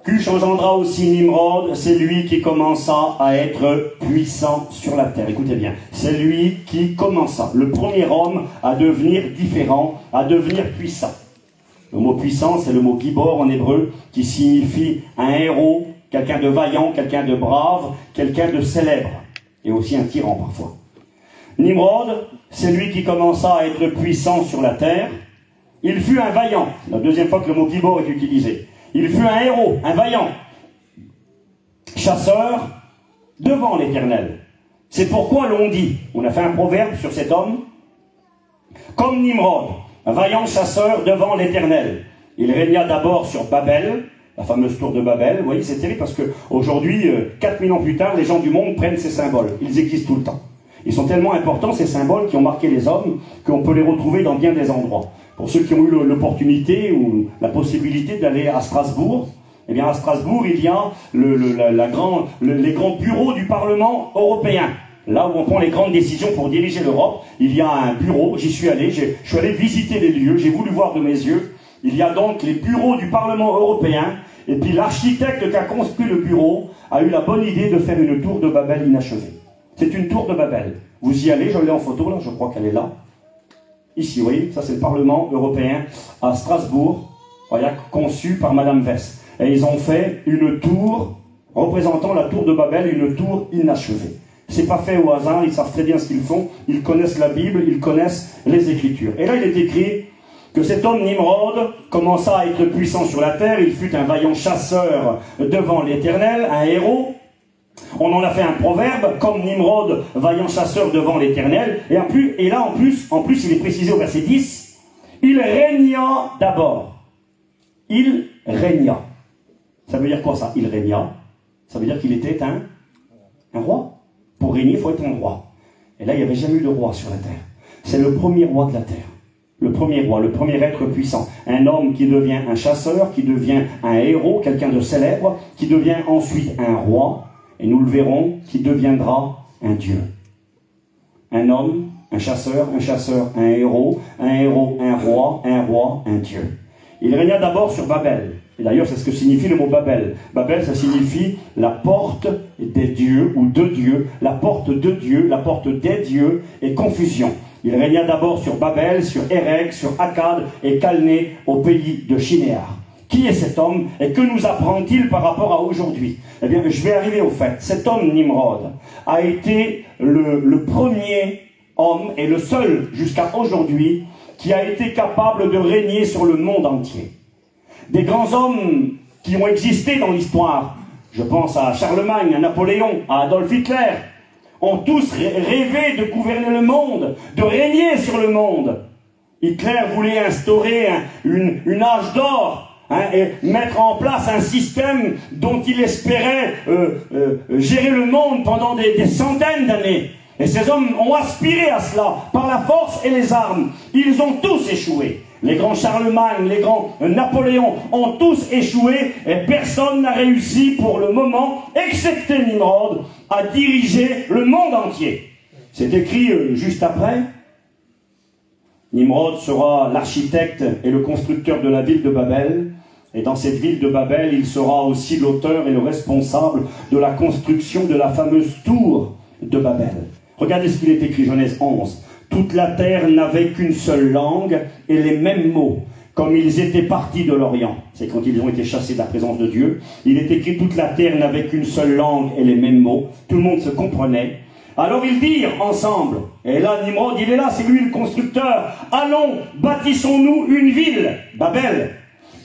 Cush engendra aussi Nimrod, c'est lui qui commença à être puissant sur la terre. Écoutez bien, c'est lui qui commença, le premier homme à devenir différent, à devenir puissant. Le mot puissant, c'est le mot gibor en hébreu, qui signifie un héros, quelqu'un de vaillant, quelqu'un de brave, quelqu'un de célèbre, et aussi un tyran parfois. Nimrod, c'est lui qui commença à être puissant sur la terre. Il fut un vaillant, c'est la deuxième fois que le mot gibor est utilisé. Il fut un héros, un vaillant, chasseur devant l'Éternel. C'est pourquoi l'on dit, on a fait un proverbe sur cet homme, comme Nimrod, un vaillant chasseur devant l'Éternel. Il régna d'abord sur Babel, la fameuse tour de Babel. Vous voyez, c'est terrible parce qu'aujourd'hui, 4000 ans plus tard, les gens du monde prennent ces symboles. Ils existent tout le temps. Ils sont tellement importants, ces symboles, qui ont marqué les hommes, qu'on peut les retrouver dans bien des endroits. Pour ceux qui ont eu l'opportunité ou la possibilité d'aller à Strasbourg, eh bien à Strasbourg, il y a les grands bureaux du Parlement européen. Là où on prend les grandes décisions pour diriger l'Europe, il y a un bureau, j'y suis allé, je suis allé visiter les lieux, j'ai voulu voir de mes yeux. Il y a donc les bureaux du Parlement européen, et puis l'architecte qui a construit le bureau a eu la bonne idée de faire une tour de Babel inachevée. C'est une tour de Babel. Vous y allez, je l'ai en photo là, je crois qu'elle est là. Ici, vous voyez, ça c'est le Parlement européen à Strasbourg, voilà, conçu par Madame Wess. Et ils ont fait une tour représentant la tour de Babel, une tour inachevée. C'est pas fait au hasard, ils savent très bien ce qu'ils font, ils connaissent la Bible, ils connaissent les Écritures. Et là il est écrit que cet homme Nimrod commença à être puissant sur la terre, il fut un vaillant chasseur devant l'Éternel, un héros. On en a fait un proverbe, comme Nimrod, vaillant chasseur devant l'Éternel. Et là, en plus, il est précisé au verset 10, il régna d'abord. Il régna. Ça veut dire quoi ça, il régna? Ça veut dire qu'il était un roi. Pour régner, il faut être un roi. Et là, il n'y avait jamais eu de roi sur la terre. C'est le premier roi de la terre. Le premier roi, le premier être puissant. Un homme qui devient un chasseur, qui devient un héros, quelqu'un de célèbre, qui devient ensuite un roi. Et nous le verrons, qui deviendra un Dieu. Un homme, un chasseur, un héros, un roi, un Dieu. Il régna d'abord sur Babel. Et d'ailleurs, c'est ce que signifie le mot Babel. Babel, ça signifie la porte des dieux, ou de Dieu, la porte de Dieu, la porte des dieux, et confusion. Il régna d'abord sur Babel, sur Érec, sur Akkad et Calné, au pays de Shinéar. Qui est cet homme et que nous apprend-il par rapport à aujourd'hui? Eh bien, je vais arriver au fait. Cet homme, Nimrod, a été le premier homme et le seul jusqu'à aujourd'hui qui a été capable de régner sur le monde entier. Des grands hommes qui ont existé dans l'histoire, je pense à Charlemagne, à Napoléon, à Adolf Hitler, ont tous rêvé de gouverner le monde, de régner sur le monde. Hitler voulait instaurer une âge d'or, et mettre en place un système dont il espérait gérer le monde pendant des centaines d'années. Et ces hommes ont aspiré à cela par la force et les armes. Ils ont tous échoué. Les grands Charlemagne, les grands Napoléon ont tous échoué et personne n'a réussi pour le moment, excepté Nimrod, à diriger le monde entier. C'est écrit juste après. Nimrod sera l'architecte et le constructeur de la ville de Babel. Et dans cette ville de Babel, il sera aussi l'auteur et le responsable de la construction de la fameuse tour de Babel. Regardez ce qu'il est écrit, Genèse 11. Toute la terre n'avait qu'une seule langue et les mêmes mots, comme ils étaient partis de l'Orient. C'est quand ils ont été chassés de la présence de Dieu. Il est écrit, toute la terre n'avait qu'une seule langue et les mêmes mots. Tout le monde se comprenait. Alors ils dirent ensemble, et là Nimrod, il est là, c'est lui le constructeur. Allons, bâtissons-nous une ville, Babel,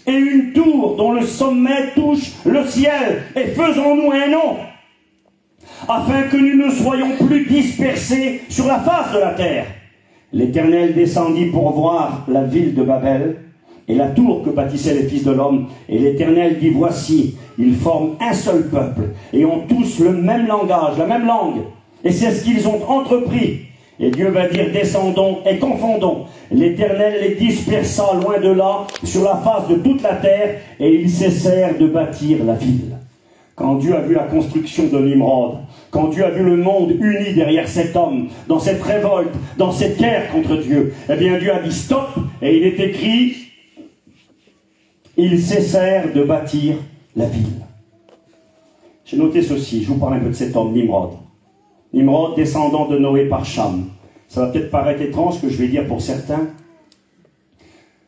et une tour dont le sommet touche le ciel, et faisons-nous un nom, afin que nous ne soyons plus dispersés sur la face de la terre. L'Éternel descendit pour voir la ville de Babel et la tour que bâtissaient les fils de l'homme. Et l'Éternel dit, voici, ils forment un seul peuple et ont tous le même langage, la même langue. Et c'est ce qu'ils ont entrepris. Et Dieu va dire, descendons et confondons. L'Éternel les dispersa loin de là, sur la face de toute la terre, et ils cessèrent de bâtir la ville. Quand Dieu a vu la construction de Nimrod, quand Dieu a vu le monde uni derrière cet homme, dans cette révolte, dans cette guerre contre Dieu, eh bien Dieu a dit stop, et il est écrit, ils cessèrent de bâtir la ville. J'ai noté ceci, je vous parle un peu de cet homme, Nimrod. Nimrod, descendant de Noé par Cham. Ça va peut-être paraître étrange ce que je vais dire pour certains.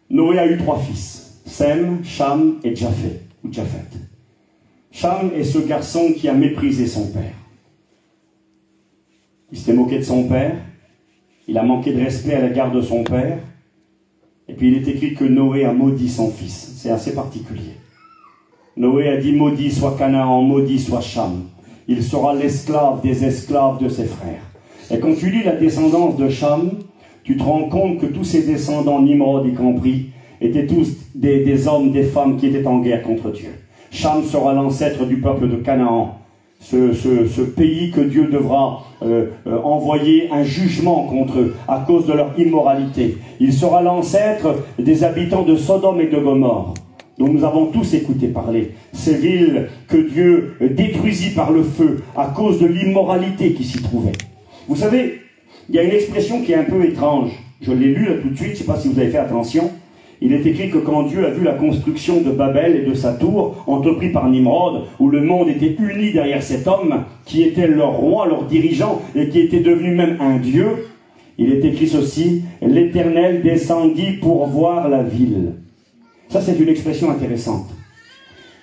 Noé a eu 3 fils, Sem, Cham et Japhet, ou Japhet. Cham est ce garçon qui a méprisé son père. Il s'était moqué de son père, il a manqué de respect à l'égard de son père, et puis il est écrit que Noé a maudit son fils. C'est assez particulier. Noé a dit, maudit soit Canaan, maudit soit Cham. Il sera l'esclave des esclaves de ses frères. Et quand tu lis la descendance de Cham, tu te rends compte que tous ses descendants, Nimrod y compris, étaient tous des hommes, des femmes qui étaient en guerre contre Dieu. Cham sera l'ancêtre du peuple de Canaan, ce pays que Dieu devra envoyer un jugement contre eux à cause de leur immoralité. Il sera l'ancêtre des habitants de Sodome et de Gomorrhe, dont nous avons tous écouté parler. Ces villes que Dieu détruisit par le feu à cause de l'immoralité qui s'y trouvait. Vous savez, il y a une expression qui est un peu étrange. Je l'ai lue là tout de suite, je ne sais pas si vous avez fait attention. Il est écrit que quand Dieu a vu la construction de Babel et de sa tour, entrepris par Nimrod, où le monde était uni derrière cet homme, qui était leur roi, leur dirigeant, et qui était devenu même un dieu, il est écrit ceci, l'Éternel descendit pour voir la ville. Ça, c'est une expression intéressante.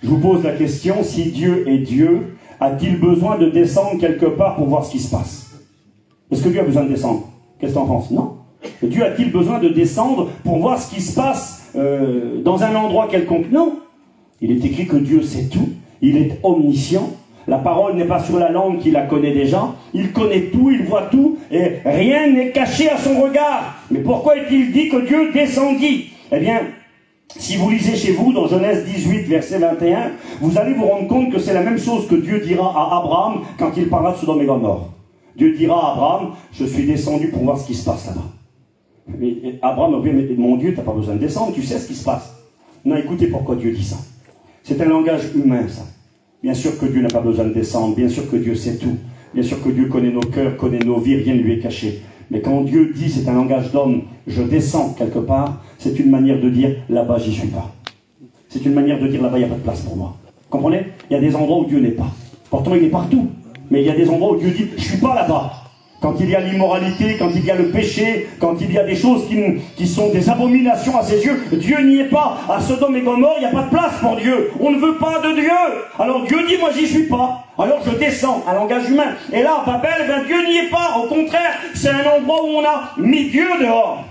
Je vous pose la question, si Dieu est Dieu, a-t-il besoin de descendre quelque part pour voir ce qui se passe? Est-ce que Dieu a besoin de descendre? Qu'est-ce que tu en penses? Non. Dieu a-t-il besoin de descendre pour voir ce qui se passe dans un endroit quelconque? Non. Il est écrit que Dieu sait tout. Il est omniscient. La parole n'est pas sur la langue qu'il la connaît déjà. Il connaît tout, il voit tout, et rien n'est caché à son regard. Mais pourquoi est-il dit que Dieu descendit? Eh bien, si vous lisez chez vous dans Genèse 18, verset 21, vous allez vous rendre compte que c'est la même chose que Dieu dira à Abraham quand il parlera de Sodome et Gomorrhe. Dieu dira à Abraham, je suis descendu pour voir ce qui se passe là-bas. Mais Abraham a dit, mais mon Dieu, tu n'as pas besoin de descendre, tu sais ce qui se passe. Non, écoutez pourquoi Dieu dit ça. C'est un langage humain, ça. Bien sûr que Dieu n'a pas besoin de descendre, bien sûr que Dieu sait tout, bien sûr que Dieu connaît nos cœurs, connaît nos vies, rien ne lui est caché. Mais quand Dieu dit, c'est un langage d'homme, je descends quelque part, c'est une manière de dire, là-bas, j'y suis pas. C'est une manière de dire, là-bas, il n'y a pas de place pour moi. Comprenez? Il y a des endroits où Dieu n'est pas. Pourtant, il est partout. Mais il y a des endroits où Dieu dit, je suis pas là-bas. Quand il y a l'immoralité, quand il y a le péché, quand il y a des choses qui sont des abominations à ses yeux, Dieu n'y est pas. À Sodome et Gomorrhe, il n'y a pas de place pour Dieu. On ne veut pas de Dieu. Alors Dieu dit, moi j'y suis pas. Alors je descends, un langage humain. Et là, à Babel, ben, Dieu n'y est pas. Au contraire, c'est un endroit où on a mis Dieu dehors.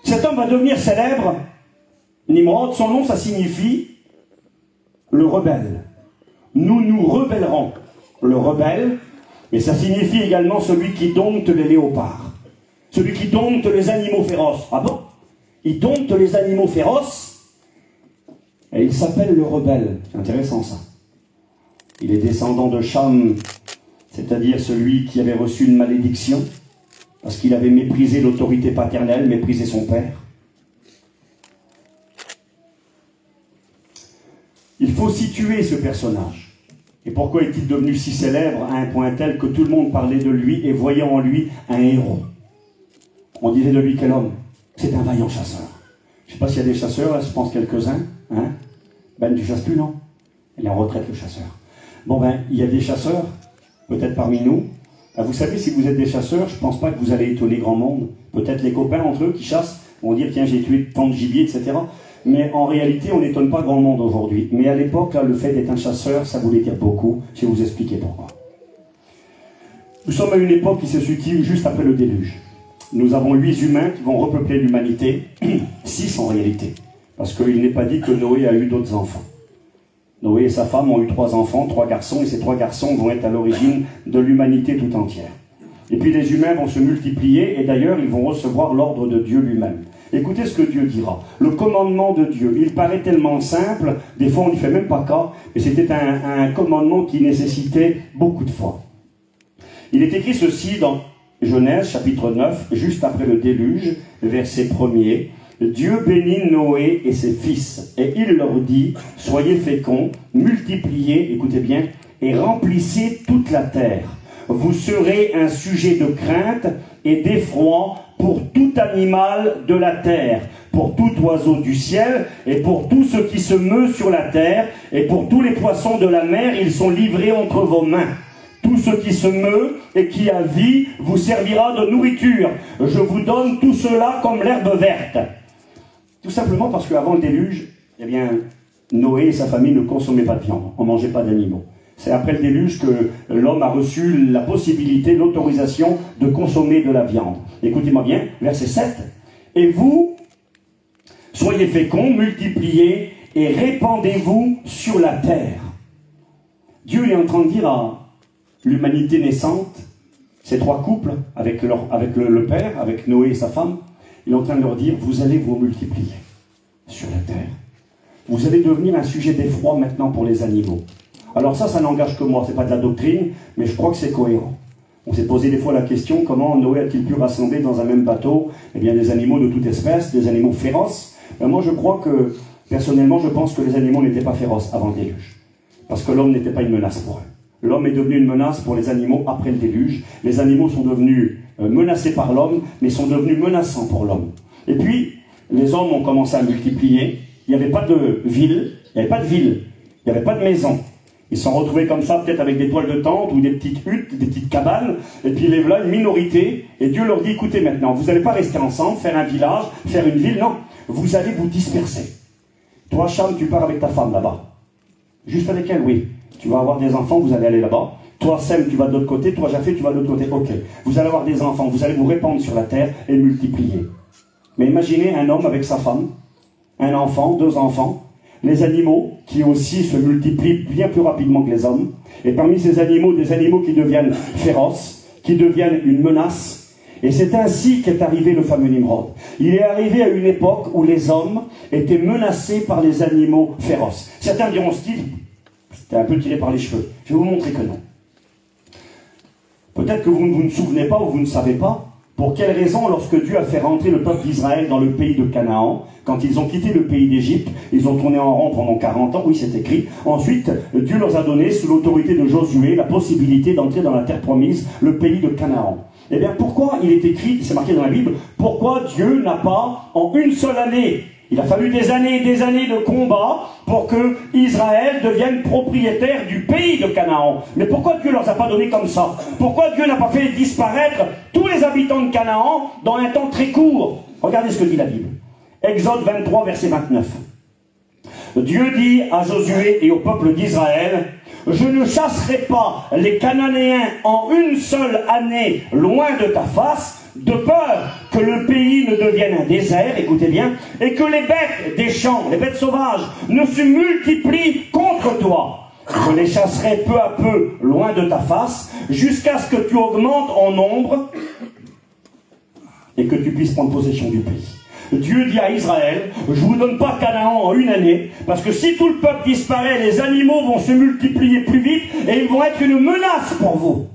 Cet homme va devenir célèbre. Nimrod, son nom, ça signifie le rebelle. Nous nous rebellerons. Le rebelle, mais ça signifie également celui qui dompte les léopards. Celui qui dompte les animaux féroces. Ah bon? Il dompte les animaux féroces et il s'appelle le rebelle. C'est intéressant ça. Il est descendant de Cham, c'est-à-dire celui qui avait reçu une malédiction parce qu'il avait méprisé l'autorité paternelle, méprisé son père. Il faut situer ce personnage. Et pourquoi est-il devenu si célèbre à un point tel que tout le monde parlait de lui et voyait en lui un héros? On disait de lui quel homme? C'est un vaillant chasseur. Je ne sais pas s'il y a des chasseurs, là, je pense quelques-uns. Hein? Ben, tu chasses plus, non? Il est en retraite, le chasseur. Bon, ben, il y a des chasseurs, peut-être parmi nous. Ben, vous savez, si vous êtes des chasseurs, je ne pense pas que vous allez étonner grand monde. Peut-être les copains entre eux qui chassent vont dire, tiens, j'ai tué tant de gibier, etc. Mais en réalité, on n'étonne pas grand monde aujourd'hui. Mais à l'époque, le fait d'être un chasseur, ça voulait dire beaucoup. Je vais vous expliquer pourquoi. Nous sommes à une époque qui se situe juste après le déluge. Nous avons 8 humains qui vont repeupler l'humanité. 6 en réalité. Parce qu'il n'est pas dit que Noé a eu d'autres enfants. Noé et sa femme ont eu 3 enfants, 3 garçons, et ces 3 garçons vont être à l'origine de l'humanité tout entière. Et puis les humains vont se multiplier, et d'ailleurs ils vont recevoir l'ordre de Dieu lui-même. Écoutez ce que Dieu dira. Le commandement de Dieu, il paraît tellement simple, des fois on n'y fait même pas cas, mais c'était un commandement qui nécessitait beaucoup de foi. Il est écrit ceci dans Genèse chapitre 9, juste après le déluge, verset 1er. Dieu bénit Noé et ses fils, et il leur dit, soyez féconds, multipliez, écoutez bien, et remplissez toute la terre. Vous serez un sujet de crainte et d'effroi pour tout animal de la terre, pour tout oiseau du ciel, et pour tout ce qui se meut sur la terre, et pour tous les poissons de la mer, ils sont livrés entre vos mains. Tout ce qui se meut et qui a vie vous servira de nourriture. Je vous donne tout cela comme l'herbe verte. Tout simplement parce qu'avant le déluge, eh bien, Noé et sa famille ne consommaient pas de viande, on ne mangeait pas d'animaux. C'est après le déluge que l'homme a reçu la possibilité, l'autorisation de consommer de la viande. Écoutez-moi bien, verset 7. Et vous, soyez féconds, multipliez et répandez-vous sur la terre. Dieu est en train de dire à l'humanité naissante, ces 3 couples, avec le père, avec Noé et sa femme, il est en train de leur dire, vous allez vous multiplier sur la terre. Vous allez devenir un sujet d'effroi maintenant pour les animaux. Alors ça n'engage que moi, c'est pas de la doctrine, mais je crois que c'est cohérent. On s'est posé des fois la question, comment Noé a-t-il pu rassembler dans un même bateau des animaux de toute espèce, des animaux féroces? Moi je crois que, personnellement, je pense que les animaux n'étaient pas féroces avant le déluge. Parce que l'homme n'était pas une menace pour eux. L'homme est devenu une menace pour les animaux après le déluge. Les animaux sont devenus menacés par l'homme, mais sont devenus menaçants pour l'homme. Et puis, les hommes ont commencé à multiplier. Il n'y avait pas de ville, il n'y avait pas de maison. Ils se sont retrouvés comme ça, peut-être avec des toiles de tente ou des petites huttes, des petites cabanes, et puis il est là une minorité, et Dieu leur dit, écoutez maintenant, vous n'allez pas rester ensemble, faire un village, faire une ville, non, vous allez vous disperser. Toi, Cham, tu pars avec ta femme là-bas. Juste avec elle, oui. Tu vas avoir des enfants, vous allez aller là-bas. Toi, Sem, tu vas de l'autre côté, toi, Japheth, tu vas de l'autre côté. Ok. Vous allez avoir des enfants, vous allez vous répandre sur la terre et multiplier. Mais imaginez un homme avec sa femme, un enfant, 2 enfants, les animaux qui aussi se multiplient bien plus rapidement que les hommes, et parmi ces animaux, des animaux qui deviennent féroces, qui deviennent une menace. Et c'est ainsi qu'est arrivé le fameux Nimrod. Il est arrivé à une époque où les hommes étaient menacés par les animaux féroces. Certains diront, Steve, c'était un peu tiré par les cheveux. Je vais vous montrer que non. Peut-être que vous ne vous souvenez pas ou vous ne savez pas pour quelle raison, lorsque Dieu a fait rentrer le peuple d'Israël dans le pays de Canaan, quand ils ont quitté le pays d'Égypte, ils ont tourné en rond pendant 40 ans, oui c'est écrit. Ensuite, Dieu leur a donné, sous l'autorité de Josué, la possibilité d'entrer dans la terre promise, le pays de Canaan. Eh bien, pourquoi il est écrit, c'est marqué dans la Bible, pourquoi Dieu n'a pas, en une seule année, il a fallu des années et des années de combat pour que Israël devienne propriétaire du pays de Canaan. Mais pourquoi Dieu ne leur a pas donné comme ça? Pourquoi Dieu n'a pas fait disparaître tous les habitants de Canaan dans un temps très court? Regardez ce que dit la Bible. Exode 23, verset 29. Dieu dit à Josué et au peuple d'Israël, « Je ne chasserai pas les Cananéens en une seule année loin de ta face, de peur que le pays ne devienne un désert, écoutez bien, et que les bêtes des champs, les bêtes sauvages, ne se multiplient contre toi. Je les chasserai peu à peu loin de ta face, jusqu'à ce que tu augmentes en nombre et que tu puisses prendre possession du pays. » Dieu dit à Israël, je ne vous donne pas Canaan en une année, parce que si tout le peuple disparaît, les animaux vont se multiplier plus vite et ils vont être une menace pour vous.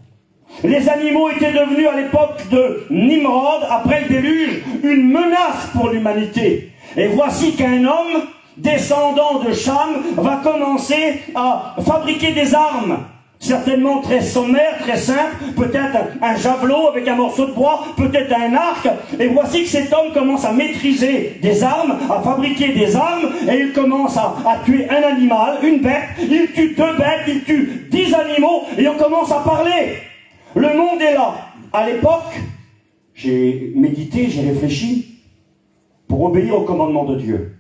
Les animaux étaient devenus à l'époque de Nimrod, après le déluge, une menace pour l'humanité. Et voici qu'un homme, descendant de Cham, va commencer à fabriquer des armes. Certainement très sommaires, très simples, peut-être un javelot avec un morceau de bois, peut-être un arc. Et voici que cet homme commence à maîtriser des armes, à fabriquer des armes, et il commence à tuer un animal, une bête, il tue 2 bêtes, il tue 10 animaux, et on commence à parler. Le monde est là. À l'époque, j'ai médité, j'ai réfléchi pour obéir au commandement de Dieu.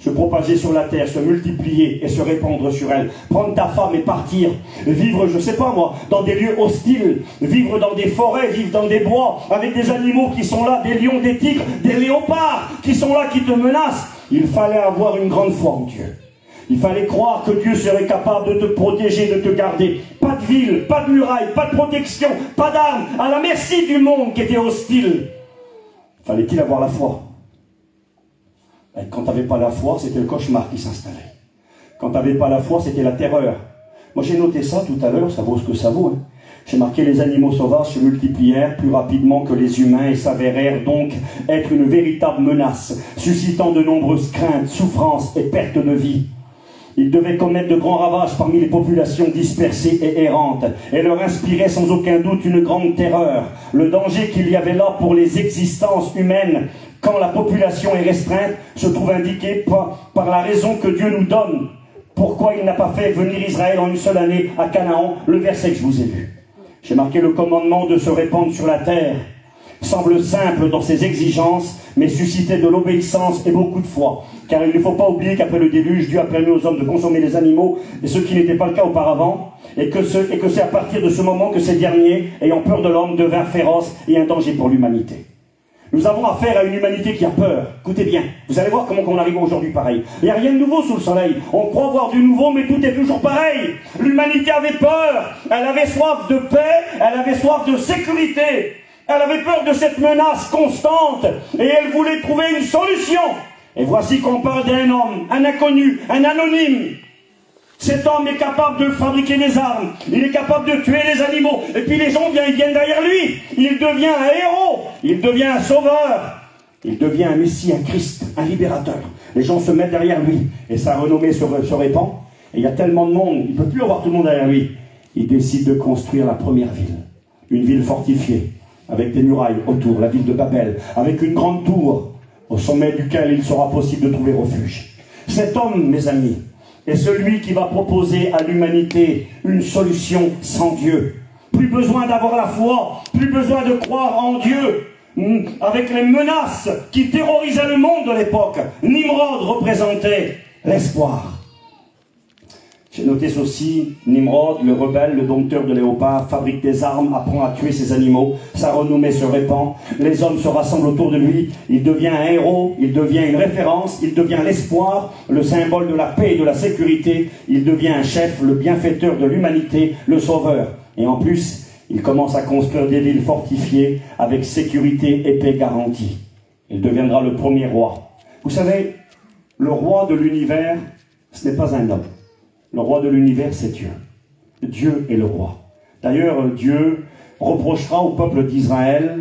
Se propager sur la terre, se multiplier et se répandre sur elle. Prendre ta femme et partir. Vivre, je sais pas moi, dans des lieux hostiles. Vivre dans des forêts, vivre dans des bois, avec des animaux qui sont là, des lions, des tigres, des léopards qui sont là, qui te menacent. Il fallait avoir une grande foi en Dieu. Il fallait croire que Dieu serait capable de te protéger, de te garder. Pas de ville, pas de muraille, pas de protection, pas d'armes, à la merci du monde qui était hostile. Fallait-il avoir la foi? Et quand tu n'avais pas la foi, c'était le cauchemar qui s'installait. Quand tu n'avais pas la foi, c'était la terreur. Moi j'ai noté ça tout à l'heure, ça vaut ce que ça vaut. Hein. J'ai marqué les animaux sauvages se multiplièrent plus rapidement que les humains et s'avérèrent donc être une véritable menace, suscitant de nombreuses craintes, souffrances et pertes de vie. Ils devaient commettre de grands ravages parmi les populations dispersées et errantes, et leur inspirer sans aucun doute une grande terreur. Le danger qu'il y avait là pour les existences humaines, quand la population est restreinte, se trouve indiqué par la raison que Dieu nous donne. Pourquoi il n'a pas fait venir Israël en une seule année à Canaan, le verset que je vous ai lu. J'ai marqué le commandement de se répandre sur la terre. Semble simple dans ses exigences, mais suscitait de l'obéissance et beaucoup de foi. Car il ne faut pas oublier qu'après le déluge, Dieu a permis aux hommes de consommer les animaux, et ce qui n'était pas le cas auparavant, et que c'est à partir de ce moment que ces derniers, ayant peur de l'homme, devinrent féroces et un danger pour l'humanité. Nous avons affaire à une humanité qui a peur. Écoutez bien, vous allez voir comment on arrive aujourd'hui pareil. Il n'y a rien de nouveau sous le soleil. On croit voir du nouveau, mais tout est toujours pareil. L'humanité avait peur. Elle avait soif de paix, elle avait soif de sécurité. Elle avait peur de cette menace constante et elle voulait trouver une solution. Et voici qu'on parle d'un homme, un inconnu, un anonyme. Cet homme est capable de fabriquer des armes, il est capable de tuer les animaux, et puis les gens ils viennent derrière lui. Il devient un héros, il devient un sauveur, il devient un Messie, un Christ, un libérateur. Les gens se mettent derrière lui, et sa renommée se répand. Et il y a tellement de monde, il ne peut plus avoir tout le monde derrière lui. Il décide de construire la première ville, une ville fortifiée, avec des murailles autour, la ville de Babel, avec une grande tour, au sommet duquel il sera possible de trouver refuge. Cet homme, mes amis, est celui qui va proposer à l'humanité une solution sans Dieu. Plus besoin d'avoir la foi, plus besoin de croire en Dieu. Avec les menaces qui terrorisaient le monde de l'époque, Nimrod représentait l'espoir. J'ai noté ceci, Nimrod, le rebelle, le dompteur de léopards, fabrique des armes, apprend à tuer ses animaux, sa renommée se répand, les hommes se rassemblent autour de lui, il devient un héros, il devient une référence, il devient l'espoir, le symbole de la paix et de la sécurité, il devient un chef, le bienfaiteur de l'humanité, le sauveur. Et en plus, il commence à construire des villes fortifiées avec sécurité et paix garantie. Il deviendra le premier roi. Vous savez, le roi de l'univers, ce n'est pas un homme. Le roi de l'univers, c'est Dieu. Dieu est le roi. D'ailleurs, Dieu reprochera au peuple d'Israël,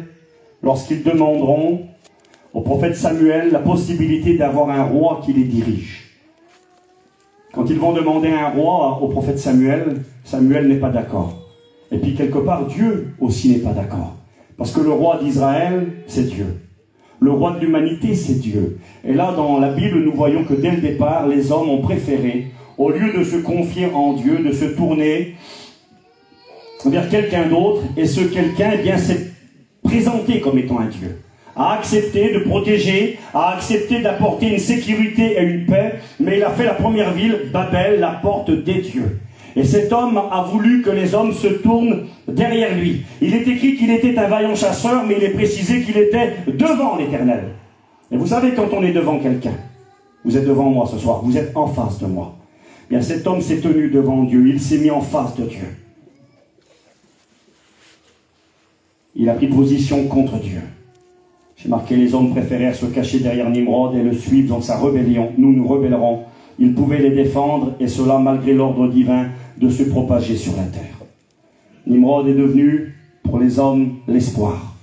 lorsqu'ils demanderont au prophète Samuel la possibilité d'avoir un roi qui les dirige. Quand ils vont demander un roi au prophète Samuel, Samuel n'est pas d'accord. Et puis quelque part, Dieu aussi n'est pas d'accord. Parce que le roi d'Israël, c'est Dieu. Le roi de l'humanité, c'est Dieu. Et là, dans la Bible, nous voyons que dès le départ, les hommes ont préféré, au lieu de se confier en Dieu, de se tourner vers quelqu'un d'autre, et ce quelqu'un, eh bien, s'est présenté comme étant un Dieu, a accepté de protéger, a accepté d'apporter une sécurité et une paix, mais il a fait la première ville, Babel, la porte des dieux. Et cet homme a voulu que les hommes se tournent derrière lui. Il est écrit qu'il était un vaillant chasseur, mais il est précisé qu'il était devant l'Éternel. Et vous savez, quand on est devant quelqu'un, vous êtes devant moi ce soir, vous êtes en face de moi. Bien, cet homme s'est tenu devant Dieu, il s'est mis en face de Dieu. Il a pris position contre Dieu. J'ai marqué, les hommes préférèrent se cacher derrière Nimrod et le suivre dans sa rébellion. Nous nous rebellerons. Il pouvait les défendre, et cela malgré l'ordre divin de se propager sur la terre. Nimrod est devenu, pour les hommes, l'espoir.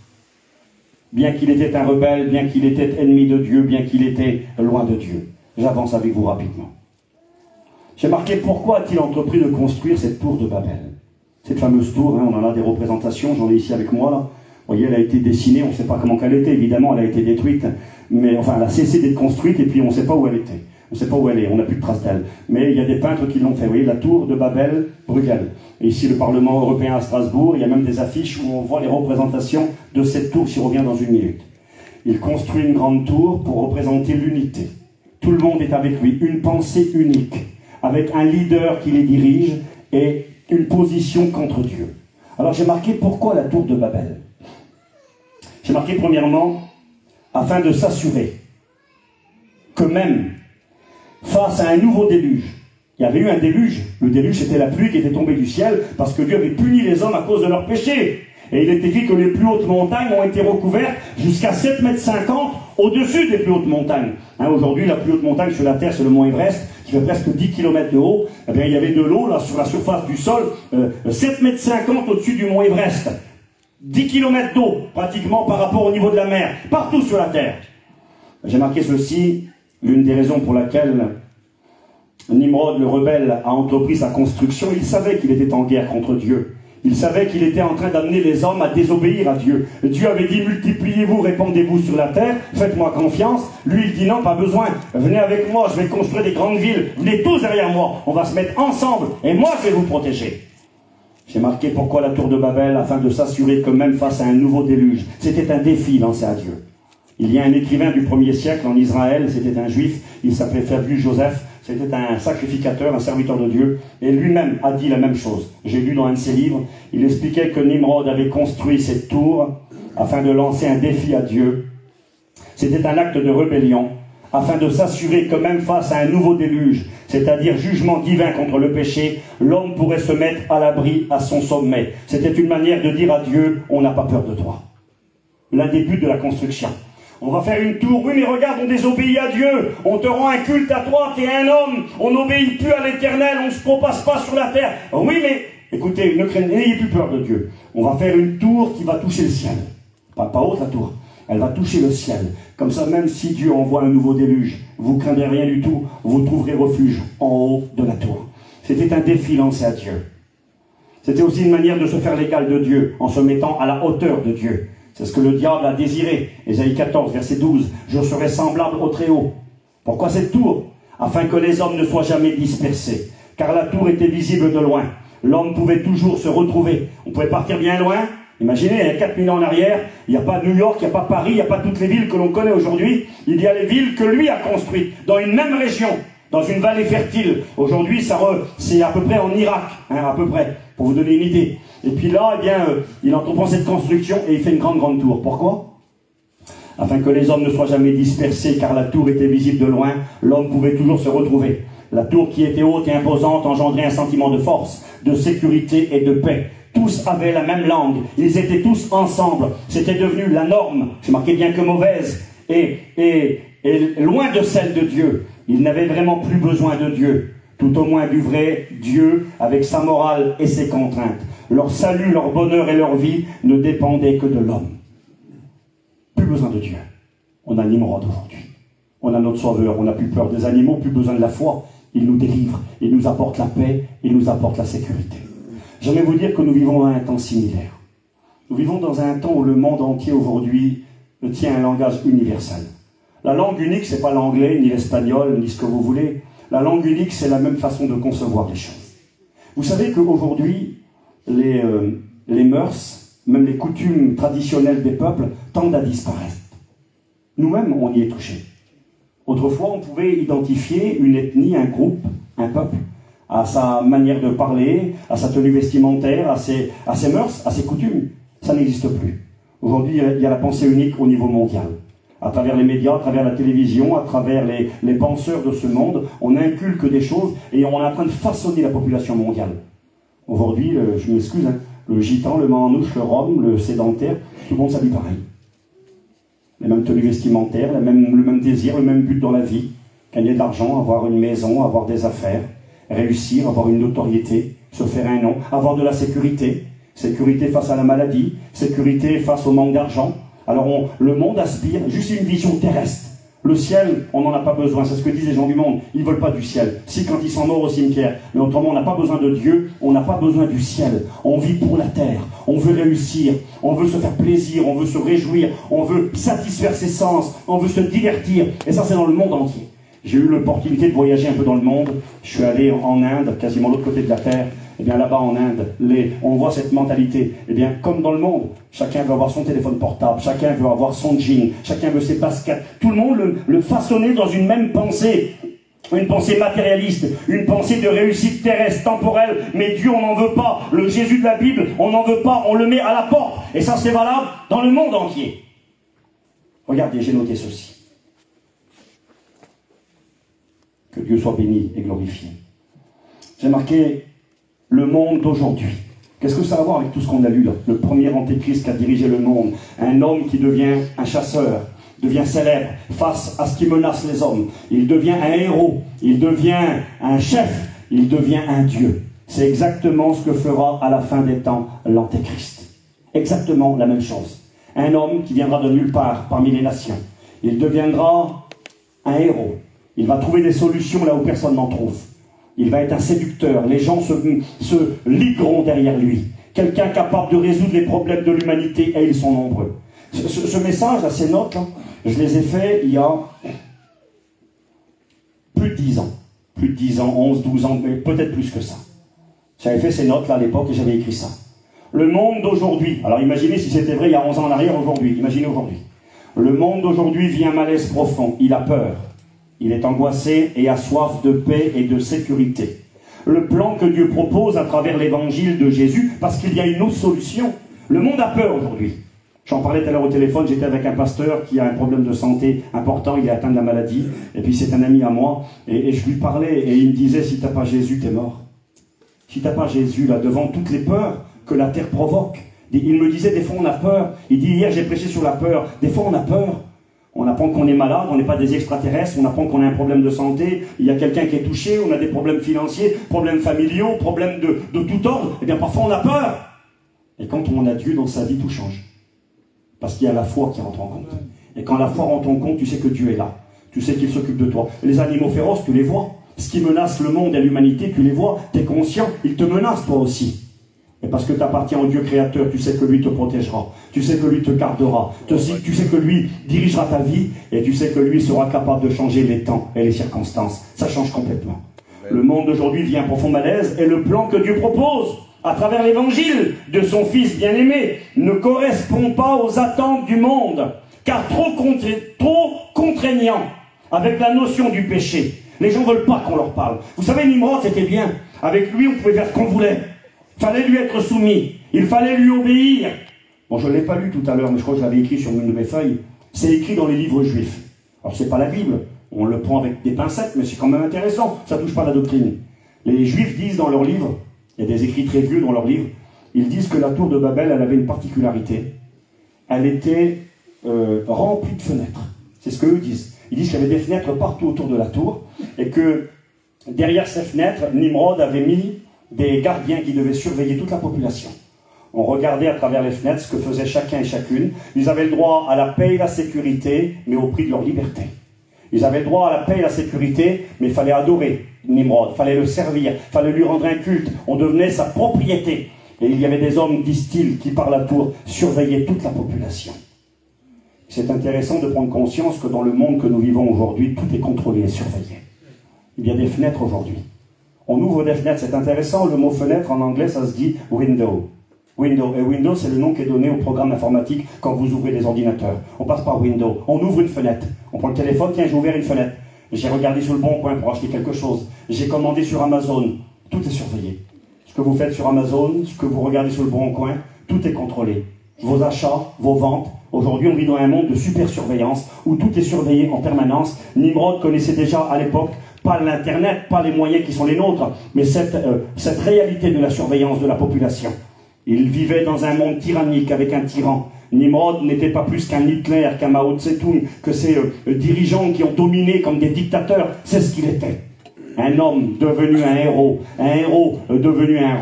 Bien qu'il était un rebelle, bien qu'il était ennemi de Dieu, bien qu'il était loin de Dieu. J'avance avec vous rapidement. J'ai marqué, pourquoi a-t-il entrepris de construire cette tour de Babel? Cette fameuse tour, hein, on en a des représentations, j'en ai ici avec moi là. Vous voyez, elle a été dessinée, on ne sait pas comment elle était, évidemment, elle a été détruite, mais enfin, elle a cessé d'être construite et puis on ne sait pas où elle était. On ne sait pas où elle est, on n'a plus de traces d'elle. Mais il y a des peintres qui l'ont fait. Vous voyez, la tour de Babel, Bruegel. Et ici, le Parlement européen à Strasbourg, il y a même des affiches où on voit les représentations de cette tour, j'y reviens dans une minute. Il construit une grande tour pour représenter l'unité. Tout le monde est avec lui, une pensée unique, avec un leader qui les dirige et une position contre Dieu. Alors j'ai marqué pourquoi la tour de Babel. J'ai marqué premièrement, afin de s'assurer que même face à un nouveau déluge. Il y avait eu un déluge. Le déluge, c'était la pluie qui était tombée du ciel parce que Dieu avait puni les hommes à cause de leurs péchés. Et il est écrit que les plus hautes montagnes ont été recouvertes jusqu'à 7,50 mètres au-dessus des plus hautes montagnes. Hein, aujourd'hui, la plus haute montagne sur la Terre, c'est le mont Everest, qui fait presque 10 km de haut. Eh bien, il y avait de l'eau là sur la surface du sol, 7,50 mètres au-dessus du mont Everest. 10 km d'eau, pratiquement par rapport au niveau de la mer, partout sur la Terre. J'ai marqué ceci, l'une des raisons pour laquelle Nimrod, le rebelle, a entrepris sa construction. Il savait qu'il était en guerre contre Dieu. Il savait qu'il était en train d'amener les hommes à désobéir à Dieu. Dieu avait dit, multipliez-vous, répandez-vous sur la terre, faites-moi confiance. Lui, il dit, non, pas besoin, venez avec moi, je vais construire des grandes villes, venez tous derrière moi, on va se mettre ensemble, et moi, je vais vous protéger. J'ai marqué pourquoi la tour de Babel, afin de s'assurer que même face à un nouveau déluge, c'était un défi lancé à Dieu. Il y a un écrivain du 1er siècle en Israël, c'était un juif, il s'appelait Flavius Joseph, c'était un sacrificateur, un serviteur de Dieu, et lui-même a dit la même chose. J'ai lu dans un de ses livres, il expliquait que Nimrod avait construit cette tour afin de lancer un défi à Dieu. C'était un acte de rébellion, afin de s'assurer que même face à un nouveau déluge, c'est-à-dire jugement divin contre le péché, l'homme pourrait se mettre à l'abri à son sommet. C'était une manière de dire à Dieu, on n'a pas peur de toi. L'un des buts de la construction. On va faire une tour, oui mais regarde, on désobéit à Dieu, on te rend un culte à toi, t'es un homme, on n'obéit plus à l'éternel, on ne se propage pas sur la terre. Oui mais, écoutez, n'ayez plus peur de Dieu. On va faire une tour qui va toucher le ciel. Pas haute la tour, elle va toucher le ciel. Comme ça, même si Dieu envoie un nouveau déluge, vous craindrez rien du tout, vous trouverez refuge en haut de la tour. C'était un défi lancé à Dieu. C'était aussi une manière de se faire l'égal de Dieu, en se mettant à la hauteur de Dieu. C'est ce que le diable a désiré. Ésaïe 14, verset 12. Je serai semblable au Très-Haut. Pourquoi cette tour? Afin que les hommes ne soient jamais dispersés. Car la tour était visible de loin. L'homme pouvait toujours se retrouver. On pouvait partir bien loin. Imaginez, il y a 4000 ans en arrière, il n'y a pas New York, il n'y a pas Paris, il n'y a pas toutes les villes que l'on connaît aujourd'hui. Il y a les villes que lui a construites, dans une même région, dans une vallée fertile. Aujourd'hui, c'est à peu près en Irak, hein, à peu près, pour vous donner une idée. Et puis là, eh bien, il entreprend cette construction et il fait une grande tour. Pourquoi? Afin que les hommes ne soient jamais dispersés, car la tour était visible de loin, l'homme pouvait toujours se retrouver. La tour qui était haute et imposante engendrait un sentiment de force, de sécurité et de paix. Tous avaient la même langue, ils étaient tous ensemble. C'était devenu la norme, je marquais bien que mauvaise, et loin de celle de Dieu. Ils n'avaient vraiment plus besoin de Dieu, tout au moins du vrai Dieu, avec sa morale et ses contraintes. Leur salut, leur bonheur et leur vie ne dépendaient que de l'homme. Plus besoin de Dieu. On a Nimrod aujourd'hui. On a notre Sauveur, on n'a plus peur des animaux, plus besoin de la foi. Il nous délivre, il nous apporte la paix, il nous apporte la sécurité. J'aimerais vous dire que nous vivons dans un temps similaire. Nous vivons dans un temps où le monde entier aujourd'hui tient un langage universel. La langue unique, c'est pas l'anglais, ni l'espagnol, ni ce que vous voulez. La langue unique, c'est la même façon de concevoir les choses. Vous savez qu'aujourd'hui, les mœurs, même les coutumes traditionnelles des peuples, tendent à disparaître. Nous-mêmes, on y est touchés. Autrefois, on pouvait identifier une ethnie, un groupe, un peuple, à sa manière de parler, à sa tenue vestimentaire, à ses mœurs, à ses coutumes. Ça n'existe plus. Aujourd'hui, il y a la pensée unique au niveau mondial. À travers les médias, à travers la télévision, à travers les penseurs de ce monde, on inculque des choses et on est en train de façonner la population mondiale. Aujourd'hui, je m'excuse, hein, le gitan, le manouche, le rome, le sédentaire, tout le monde s'habille pareil. Les mêmes tenues vestimentaires, le même désir, le même but dans la vie. Gagner de l'argent, avoir une maison, avoir des affaires, réussir, avoir une notoriété, se faire un nom, avoir de la sécurité. Sécurité face à la maladie, sécurité face au manque d'argent. Alors le monde aspire juste une vision terrestre. Le ciel, on n'en a pas besoin, c'est ce que disent les gens du monde. Ils ne veulent pas du ciel. Si, quand ils sont morts au cimetière. Mais autrement, on n'a pas besoin de Dieu, on n'a pas besoin du ciel. On vit pour la terre, on veut réussir, on veut se faire plaisir, on veut se réjouir, on veut satisfaire ses sens, on veut se divertir. Et ça, c'est dans le monde entier. J'ai eu l'opportunité de voyager un peu dans le monde. Je suis allé en Inde, quasiment l'autre côté de la terre. Eh bien là-bas en Inde, on voit cette mentalité. Eh bien, comme dans le monde, chacun veut avoir son téléphone portable, chacun veut avoir son jean, chacun veut ses baskets. Tout le monde le façonnait dans une même pensée. Une pensée matérialiste, une pensée de réussite terrestre, temporelle. Mais Dieu, on n'en veut pas. Le Jésus de la Bible, on n'en veut pas. On le met à la porte. Et ça, c'est valable dans le monde entier. Regardez, j'ai noté ceci. Que Dieu soit béni et glorifié. J'ai marqué le monde d'aujourd'hui. Qu'est-ce que ça a à voir avec tout ce qu'on a lu là? Le premier antéchrist qui a dirigé le monde. Un homme qui devient un chasseur, devient célèbre face à ce qui menace les hommes. Il devient un héros, il devient un chef, il devient un Dieu. C'est exactement ce que fera à la fin des temps l'antéchrist. Exactement la même chose. Un homme qui viendra de nulle part parmi les nations. Il deviendra un héros. Il va trouver des solutions là où personne n'en trouve. Il va être un séducteur. Les gens se ligueront derrière lui. Quelqu'un capable de résoudre les problèmes de l'humanité, et ils sont nombreux. Ce message, là, ces notes, là, je les ai faits il y a plus de 10 ans. Plus de 10 ans, 11, 12 ans, mais peut-être plus que ça. J'avais fait ces notes là à l'époque et j'avais écrit ça. Le monde d'aujourd'hui, alors imaginez si c'était vrai il y a 11 ans en arrière, aujourd'hui, imaginez aujourd'hui. Le monde d'aujourd'hui vit un malaise profond, il a peur. Il est angoissé et a soif de paix et de sécurité. Le plan que Dieu propose à travers l'évangile de Jésus, parce qu'il y a une autre solution. Le monde a peur aujourd'hui. J'en parlais tout à l'heure au téléphone, j'étais avec un pasteur qui a un problème de santé important, il est atteint de la maladie, et puis c'est un ami à moi, et je lui parlais, et il me disait, si t'as pas Jésus, t'es mort. Si t'as pas Jésus, là, devant toutes les peurs que la terre provoque. Il me disait, des fois on a peur. Il dit, hier j'ai prêché sur la peur. Des fois on a peur. On apprend qu'on est malade, on n'est pas des extraterrestres, on apprend qu'on a un problème de santé, il y a quelqu'un qui est touché, on a des problèmes financiers, problèmes familiaux, problèmes de tout ordre. Eh bien parfois on a peur. Et quand on a Dieu dans sa vie, tout change. Parce qu'il y a la foi qui rentre en compte. Et quand la foi rentre en compte, tu sais que Dieu est là. Tu sais qu'il s'occupe de toi. Les animaux féroces, tu les vois. Ce qui menace le monde et l'humanité, tu les vois. Tu es conscient, ils te menacent toi aussi. Et parce que tu appartiens au Dieu créateur, tu sais que lui te protégera. Tu sais que lui te gardera. Tu sais que lui dirigera ta vie. Et tu sais que lui sera capable de changer les temps et les circonstances. Ça change complètement. Le monde d'aujourd'hui vit un profond malaise. Et le plan que Dieu propose à travers l'évangile de son Fils bien-aimé ne correspond pas aux attentes du monde. Car trop contraignant avec la notion du péché. Les gens ne veulent pas qu'on leur parle. Vous savez, Nimrod, c'était bien. Avec lui, on pouvait faire ce qu'on voulait. Il fallait lui être soumis. Il fallait lui obéir. Bon, je ne l'ai pas lu tout à l'heure, mais je crois que je l'avais écrit sur une de mes feuilles. C'est écrit dans les livres juifs. Alors, c'est pas la Bible. On le prend avec des pincettes, mais c'est quand même intéressant. Ça ne touche pas à la doctrine. Les juifs disent dans leurs livres, il y a des écrits très vieux dans leurs livres, ils disent que la tour de Babel, elle avait une particularité. Elle était remplie de fenêtres. C'est ce qu'eux disent. Ils disent qu'il y avait des fenêtres partout autour de la tour, et que derrière ces fenêtres, Nimrod avait mis des gardiens qui devaient surveiller toute la population. On regardait à travers les fenêtres ce que faisait chacun et chacune. Ils avaient le droit à la paix et la sécurité, mais au prix de leur liberté. Ils avaient le droit à la paix et la sécurité, mais il fallait adorer Nimrod, il fallait le servir, il fallait lui rendre un culte. On devenait sa propriété. Et il y avait des hommes, disent-ils, qui par la tour surveillaient toute la population. C'est intéressant de prendre conscience que dans le monde que nous vivons aujourd'hui, tout est contrôlé et surveillé. Il y a des fenêtres aujourd'hui. On ouvre des fenêtres, c'est intéressant, le mot fenêtre en anglais, ça se dit window. Window, et Windows, c'est le nom qui est donné au programme informatique quand vous ouvrez des ordinateurs. On passe par Window, on ouvre une fenêtre. On prend le téléphone, tiens, j'ai ouvert une fenêtre. J'ai regardé sur le bon coin pour acheter quelque chose. J'ai commandé sur Amazon. Tout est surveillé. Ce que vous faites sur Amazon, ce que vous regardez sur le bon coin, tout est contrôlé. Vos achats, vos ventes. Aujourd'hui, on vit dans un monde de super surveillance où tout est surveillé en permanence. Nimrod connaissait déjà à l'époque pas l'Internet, pas les moyens qui sont les nôtres, mais cette réalité de la surveillance de la population. Il vivait dans un monde tyrannique avec un tyran. Nimrod n'était pas plus qu'un Hitler, qu'un Mao Tse-tung, que ces dirigeants qui ont dominé comme des dictateurs. C'est ce qu'il était. Un homme devenu un héros devenu un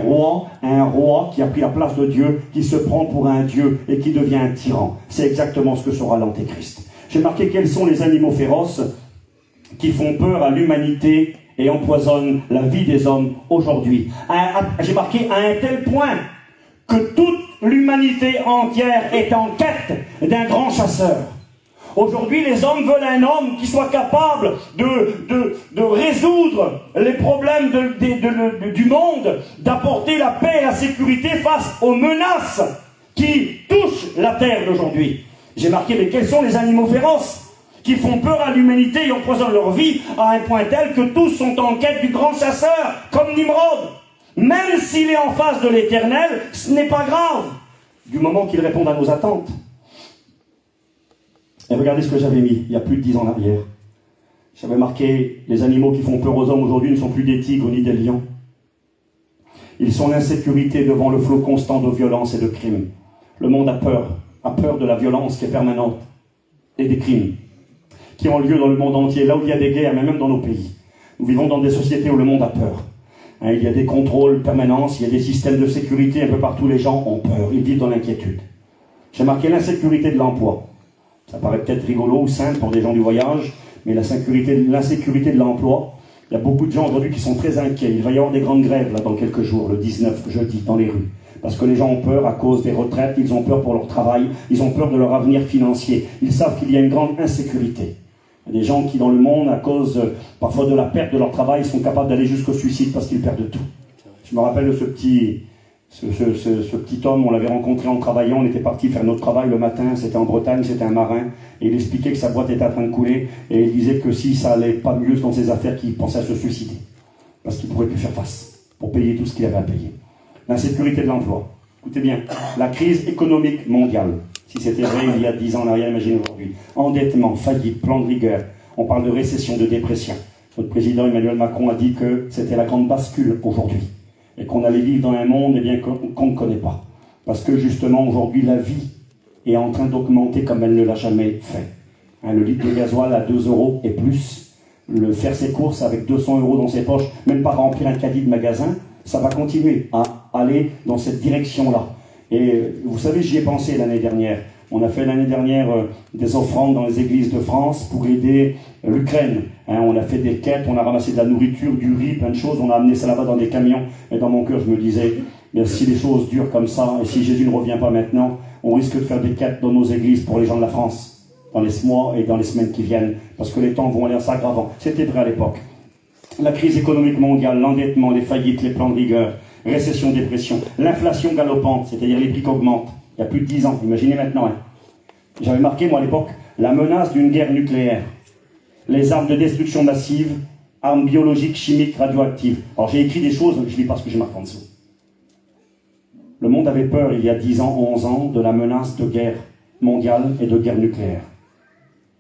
roi qui a pris la place de Dieu, qui se prend pour un Dieu et qui devient un tyran. C'est exactement ce que sera l'Antéchrist. J'ai marqué quels sont les animaux féroces qui font peur à l'humanité et empoisonnent la vie des hommes aujourd'hui. J'ai marqué à un tel point que toute l'humanité entière est en quête d'un grand chasseur. Aujourd'hui, les hommes veulent un homme qui soit capable de résoudre les problèmes du monde, d'apporter la paix et la sécurité face aux menaces qui touchent la terre d'aujourd'hui. J'ai marqué, mais quels sont les animaux féroces qui font peur à l'humanité et empoisonnent leur vie à un point tel que tous sont en quête du grand chasseur, comme Nimrod. Même s'il est en face de l'Éternel, ce n'est pas grave, du moment qu'il répond à nos attentes. Et regardez ce que j'avais mis, il y a plus de 10 ans en arrière. J'avais marqué, les animaux qui font peur aux hommes aujourd'hui ne sont plus des tigres ni des lions. Ils sont l'insécurité devant le flot constant de violence et de crimes. Le monde a peur de la violence qui est permanente et des crimes qui ont lieu dans le monde entier, là où il y a des guerres, mais même dans nos pays. Nous vivons dans des sociétés où le monde a peur. Hein, il y a des contrôles permanents, il y a des systèmes de sécurité un peu partout, les gens ont peur, ils vivent dans l'inquiétude. J'ai marqué l'insécurité de l'emploi. Ça paraît peut-être rigolo ou simple pour des gens du voyage, mais l'insécurité de l'emploi, il y a beaucoup de gens aujourd'hui qui sont très inquiets. Il va y avoir des grandes grèves là, dans quelques jours, le 19 jeudi, dans les rues. Parce que les gens ont peur à cause des retraites, ils ont peur pour leur travail, ils ont peur de leur avenir financier. Ils savent qu'il y a une grande insécurité. Il y a des gens qui, dans le monde, à cause parfois de la perte de leur travail, sont capables d'aller jusqu'au suicide parce qu'ils perdent tout. Je me rappelle de ce petit homme, on l'avait rencontré en travaillant, on était parti faire notre travail le matin, c'était en Bretagne, c'était un marin, et il expliquait que sa boîte était en train de couler, et il disait que si ça allait pas mieux dans ses affaires, qu'il pensait à se suicider. Parce qu'il ne pourrait plus faire face pour payer tout ce qu'il avait à payer. L'insécurité de l'emploi. Écoutez bien, la crise économique mondiale. Si c'était vrai il y a 10 ans en arrière, imaginez aujourd'hui. Endettement, faillite, plan de rigueur. On parle de récession, de dépression. Notre président Emmanuel Macron a dit que c'était la grande bascule aujourd'hui. Et qu'on allait vivre dans un monde qu'on ne connaît pas. Parce que justement, aujourd'hui, la vie est en train d'augmenter comme elle ne l'a jamais fait. Hein, le litre de gasoil à 2 € et plus. Faire ses courses avec 200 € dans ses poches, même pas remplir un caddie de magasin, ça va continuer à aller dans cette direction-là. Et vous savez, j'y ai pensé l'année dernière. On a fait l'année dernière des offrandes dans les églises de France pour aider l'Ukraine. Hein, on a fait des quêtes, on a ramassé de la nourriture, du riz, plein de choses. On a amené ça là-bas dans des camions. Et dans mon cœur, je me disais, bien, si les choses durent comme ça, et si Jésus ne revient pas maintenant, on risque de faire des quêtes dans nos églises pour les gens de la France, dans les mois et dans les semaines qui viennent, parce que les temps vont aller en s'aggravant. C'était vrai à l'époque. La crise économique mondiale, l'endettement, les faillites, les plans de rigueur, récession, dépression, l'inflation galopante, c'est-à-dire les prix qui augmentent. Il y a plus de 10 ans, imaginez maintenant. Hein. J'avais marqué, moi, à l'époque, la menace d'une guerre nucléaire. Les armes de destruction massive, armes biologiques, chimiques, radioactives. Alors j'ai écrit des choses, je ne lis pas ce que j'ai marqué en dessous. Le monde avait peur, il y a 10 ans, 11 ans, de la menace de guerre mondiale et de guerre nucléaire.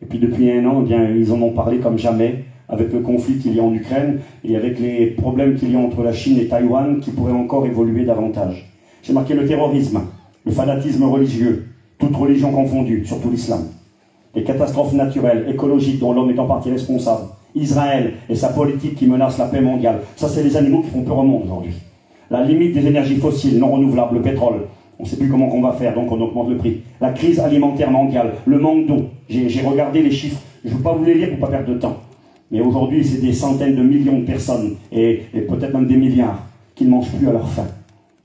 Et puis depuis 1 an, eh bien, ils en ont parlé comme jamais, avec le conflit qu'il y a en Ukraine et avec les problèmes qu'il y a entre la Chine et Taïwan qui pourraient encore évoluer davantage. J'ai marqué le terrorisme, le fanatisme religieux, toute religion confondue, surtout l'islam. Les catastrophes naturelles, écologiques dont l'homme est en partie responsable. Israël et sa politique qui menace la paix mondiale. Ça, c'est les animaux qui font peur au monde aujourd'hui. La limite des énergies fossiles non renouvelables, le pétrole. On ne sait plus comment on va faire, donc on augmente le prix. La crise alimentaire mondiale, le manque d'eau. J'ai regardé les chiffres, je ne veux pas vous les lire pour ne pas perdre de temps. Mais aujourd'hui, c'est des centaines de millions de personnes, et peut-être même des milliards, qui ne mangent plus à leur faim.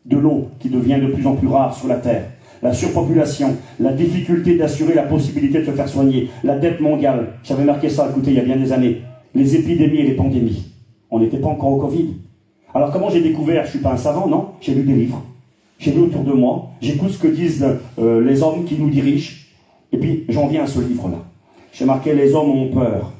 De l'eau qui devient de plus en plus rare sur la Terre. La surpopulation, la difficulté d'assurer la possibilité de se faire soigner, la dette mondiale. J'avais marqué ça, écoutez, il y a bien des années. Les épidémies et les pandémies. On n'était pas encore au Covid. Alors comment j'ai découvert? Je ne suis pas un savant, non. J'ai lu des livres. J'ai lu autour de moi. J'écoute ce que disent les hommes qui nous dirigent. Et puis, j'en viens à ce livre-là. J'ai marqué « Les hommes ont peur,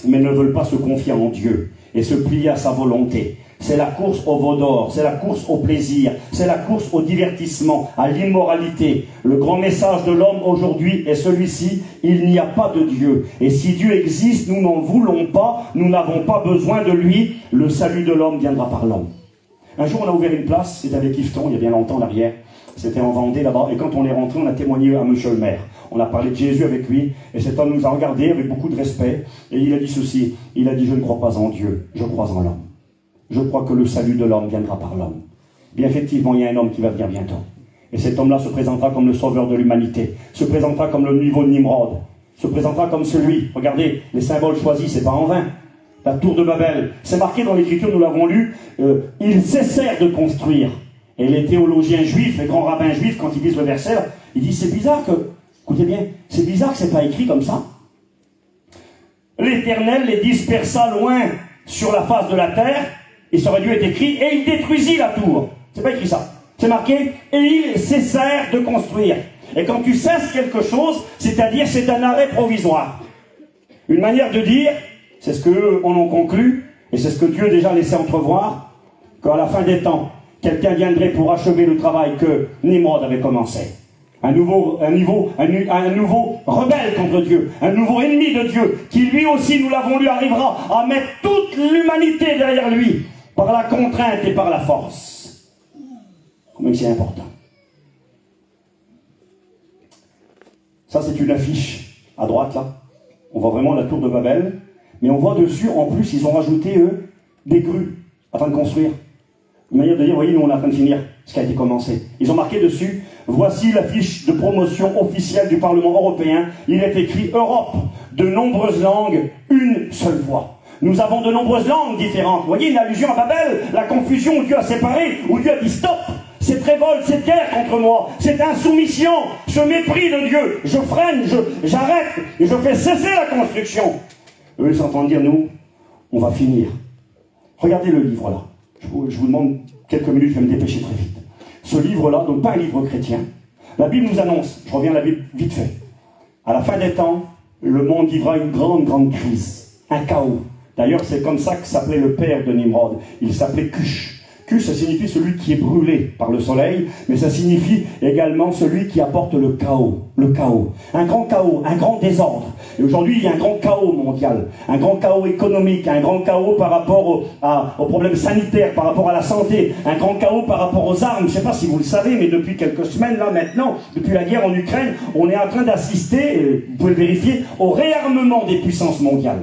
mais ne veulent pas se confier en Dieu et se plier à sa volonté. C'est la course au veau d'or, c'est la course au plaisir, c'est la course au divertissement, à l'immoralité. Le grand message de l'homme aujourd'hui est celui-ci, il n'y a pas de Dieu. Et si Dieu existe, nous n'en voulons pas, nous n'avons pas besoin de lui. Le salut de l'homme viendra par l'homme. » Un jour, on a ouvert une place, c'était avec Yveton, il y a bien longtemps en arrière. C'était en Vendée là-bas, et quand on est rentré, on a témoigné à monsieur le maire. On a parlé de Jésus avec lui, et cet homme nous a regardé avec beaucoup de respect, et il a dit ceci, il a dit « Je ne crois pas en Dieu, je crois en l'homme. Je crois que le salut de l'homme viendra par l'homme. » Bien effectivement, il y a un homme qui va venir bientôt. Et cet homme-là se présentera comme le sauveur de l'humanité, se présentera comme le niveau de Nimrod, se présentera comme celui, regardez, les symboles choisis, c'est pas en vain. La tour de Babel, c'est marqué dans l'écriture, nous l'avons lu, ils cessèrent de construire. Et les théologiens juifs, les grands rabbins juifs, quand ils disent le verset, là, ils disent c'est bizarre que, écoutez bien, c'est bizarre que c'est pas écrit comme ça. L'Éternel les dispersa loin sur la face de la terre, et ça aurait dû être écrit, et il détruisit la tour. C'est pas écrit ça. C'est marqué, et ils cessèrent de construire. Et quand tu cesses quelque chose, c'est-à-dire c'est un arrêt provisoire. Une manière de dire, c'est ce qu'eux en ont conclu, et c'est ce que Dieu déjà laissé entrevoir, qu'à la fin des temps, quelqu'un viendrait pour achever le travail que Nimrod avait commencé. Un nouveau rebelle contre Dieu, un nouveau ennemi de Dieu, qui lui aussi, nous l'avons lu, arrivera à mettre toute l'humanité derrière lui, par la contrainte et par la force. Combien c'est important. Ça, c'est une affiche à droite, là. On voit vraiment la tour de Babel, mais on voit dessus, en plus, ils ont rajouté, eux, des grues, afin de construire. Une manière de dire, vous voyez, nous, on est en train de finir ce qui a été commencé. Ils ont marqué dessus, voici l'affiche de promotion officielle du Parlement européen. Il est écrit Europe, de nombreuses langues, une seule voix. Nous avons de nombreuses langues différentes. Vous voyez, une allusion à Babel, la confusion où Dieu a séparé, où Dieu a dit stop, cette révolte, cette guerre contre moi, cette insoumission, ce mépris de Dieu, je freine, j'arrête, et je fais cesser la construction. Eux, ils s'entendent dire, nous, on va finir. Regardez le livre là. Je vous demande quelques minutes, je vais me dépêcher très vite. Ce livre-là, donc pas un livre chrétien, la Bible nous annonce, je reviens à la Bible vite fait, à la fin des temps, le monde vivra une grande crise, un chaos. D'ailleurs, c'est comme ça que s'appelait le père de Nimrod. Il s'appelait Cush. Cush, ça signifie celui qui est brûlé par le soleil, mais ça signifie également celui qui apporte le chaos. Le chaos. Un grand chaos, un grand désordre. Et aujourd'hui, il y a un grand chaos mondial, un grand chaos économique, un grand chaos par rapport aux problèmes sanitaires, par rapport à la santé, un grand chaos par rapport aux armes. Je ne sais pas si vous le savez, mais depuis quelques semaines, là maintenant, depuis la guerre en Ukraine, on est en train d'assister, vous pouvez le vérifier, au réarmement des puissances mondiales.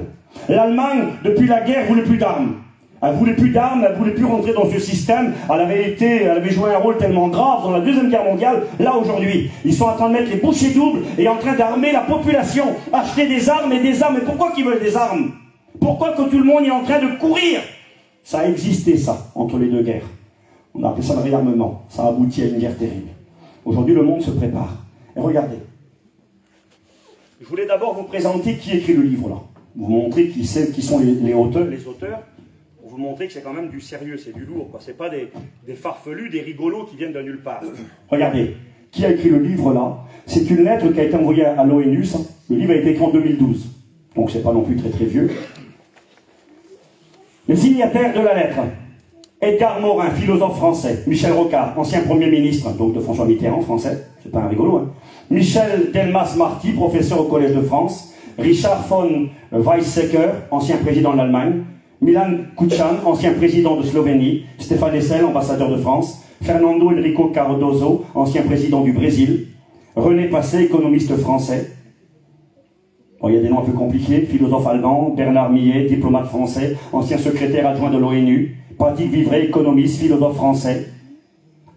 L'Allemagne, depuis la guerre, voulait plus d'armes. Elle voulait plus d'armes, elle voulait plus rentrer dans ce système. Elle avait joué un rôle tellement grave dans la Deuxième Guerre mondiale. Là, aujourd'hui, ils sont en train de mettre les bouchées doubles et en train d'armer la population. Acheter des armes et des armes. Mais pourquoi qu'ils veulent des armes? Pourquoi que tout le monde est en train de courir? Ça a existé, ça, entre les deux guerres. On a appelé ça le réarmement. Ça a abouti à une guerre terrible. Aujourd'hui, le monde se prépare. Et regardez. Je voulais d'abord vous présenter qui écrit le livre, là. Vous montrer qui sont les auteurs. Pour vous montrer que c'est quand même du sérieux, c'est du lourd, quoi. C'est pas des farfelus, des rigolos qui viennent de nulle part. Regardez, qui a écrit le livre là? C'est une lettre qui a été envoyée à l'ONU, ça. Le livre a été écrit en 2012, donc c'est pas non plus très vieux. Le signataire de la lettre, Edgar Morin, philosophe français. Michel Rocard, ancien Premier ministre, donc de François Mitterrand, français, c'est pas un rigolo, hein. Michel Delmas-Marty, professeur au Collège de France. Richard von Weizsäcker, ancien président de l'Allemagne. Milan Kučan, ancien président de Slovénie. Stéphane Hessel, ambassadeur de France. Fernando Henrique Cardoso, ancien président du Brésil. René Passé, économiste français. Bon, il y a des noms un peu compliqués. Philosophe allemand. Bernard Millet, diplomate français, ancien secrétaire adjoint de l'ONU. Patrick Vivray, économiste, philosophe français.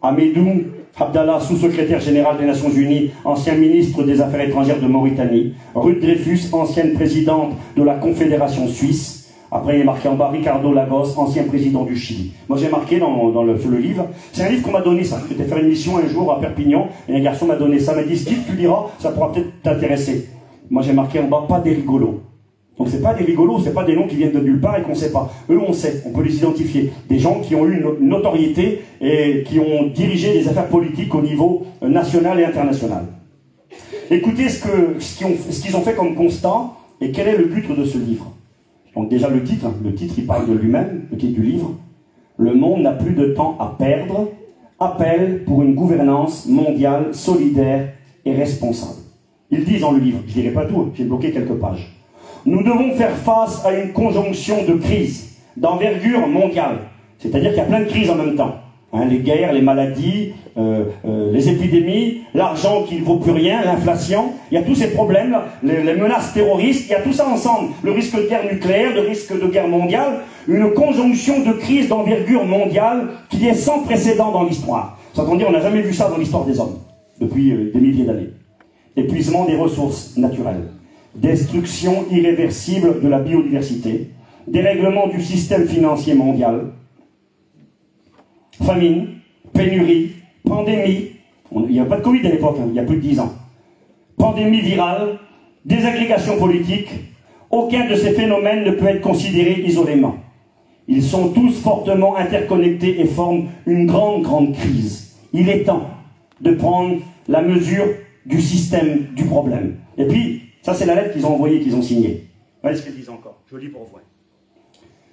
Hamidou Abdallah, sous-secrétaire général des Nations Unies, ancien ministre des Affaires étrangères de Mauritanie. Ruth Dreyfus, ancienne présidente de la Confédération suisse. Après, il est marqué en bas Ricardo Lagos, ancien président du Chili. Moi, j'ai marqué sur le livre. C'est un livre qu'on m'a donné, ça. J'étais faire une mission un jour à Perpignan, et un garçon m'a donné ça. Il m'a dit, Steve, tu liras, ça pourra peut-être t'intéresser. Moi, j'ai marqué en bas, pas des rigolos. Donc, c'est pas des rigolos, c'est pas des noms qui viennent de nulle part et qu'on sait pas. Eux, on sait, on peut les identifier. Des gens qui ont eu une notoriété et qui ont dirigé des affaires politiques au niveau national et international. Écoutez ce qu'ils ont fait comme constat et quel est le but de ce livre. Donc déjà le titre, il parle de lui-même, le titre du livre. Le monde n'a plus de temps à perdre. Appel pour une gouvernance mondiale, solidaire et responsable. Ils disent dans le livre, je ne dirai pas tout, j'ai bloqué quelques pages. Nous devons faire face à une conjonction de crises d'envergure mondiale. C'est-à-dire qu'il y a plein de crises en même temps. Hein, les guerres, les maladies, les épidémies, l'argent qui ne vaut plus rien, l'inflation. Il y a tous ces problèmes, les menaces terroristes, il y a tout ça ensemble. Le risque de guerre nucléaire, le risque de guerre mondiale. Une conjonction de crises d'envergure mondiale qui est sans précédent dans l'histoire. C'est-à-dire qu'on n'a jamais vu ça dans l'histoire des hommes, depuis des milliers d'années. Épuisement des ressources naturelles. Destruction irréversible de la biodiversité, dérèglement du système financier mondial, famine, pénurie, pandémie, il n'y a pas de Covid à l'époque, hein, il y a plus de 10 ans, pandémie virale, désagrégation politique, aucun de ces phénomènes ne peut être considéré isolément. Ils sont tous fortement interconnectés et forment une grande crise. Il est temps de prendre la mesure du système, du problème. Et puis, ça c'est la lettre qu'ils ont envoyée, qu'ils ont signée. Voyez ce qu'ils disent encore, je lis pour vous.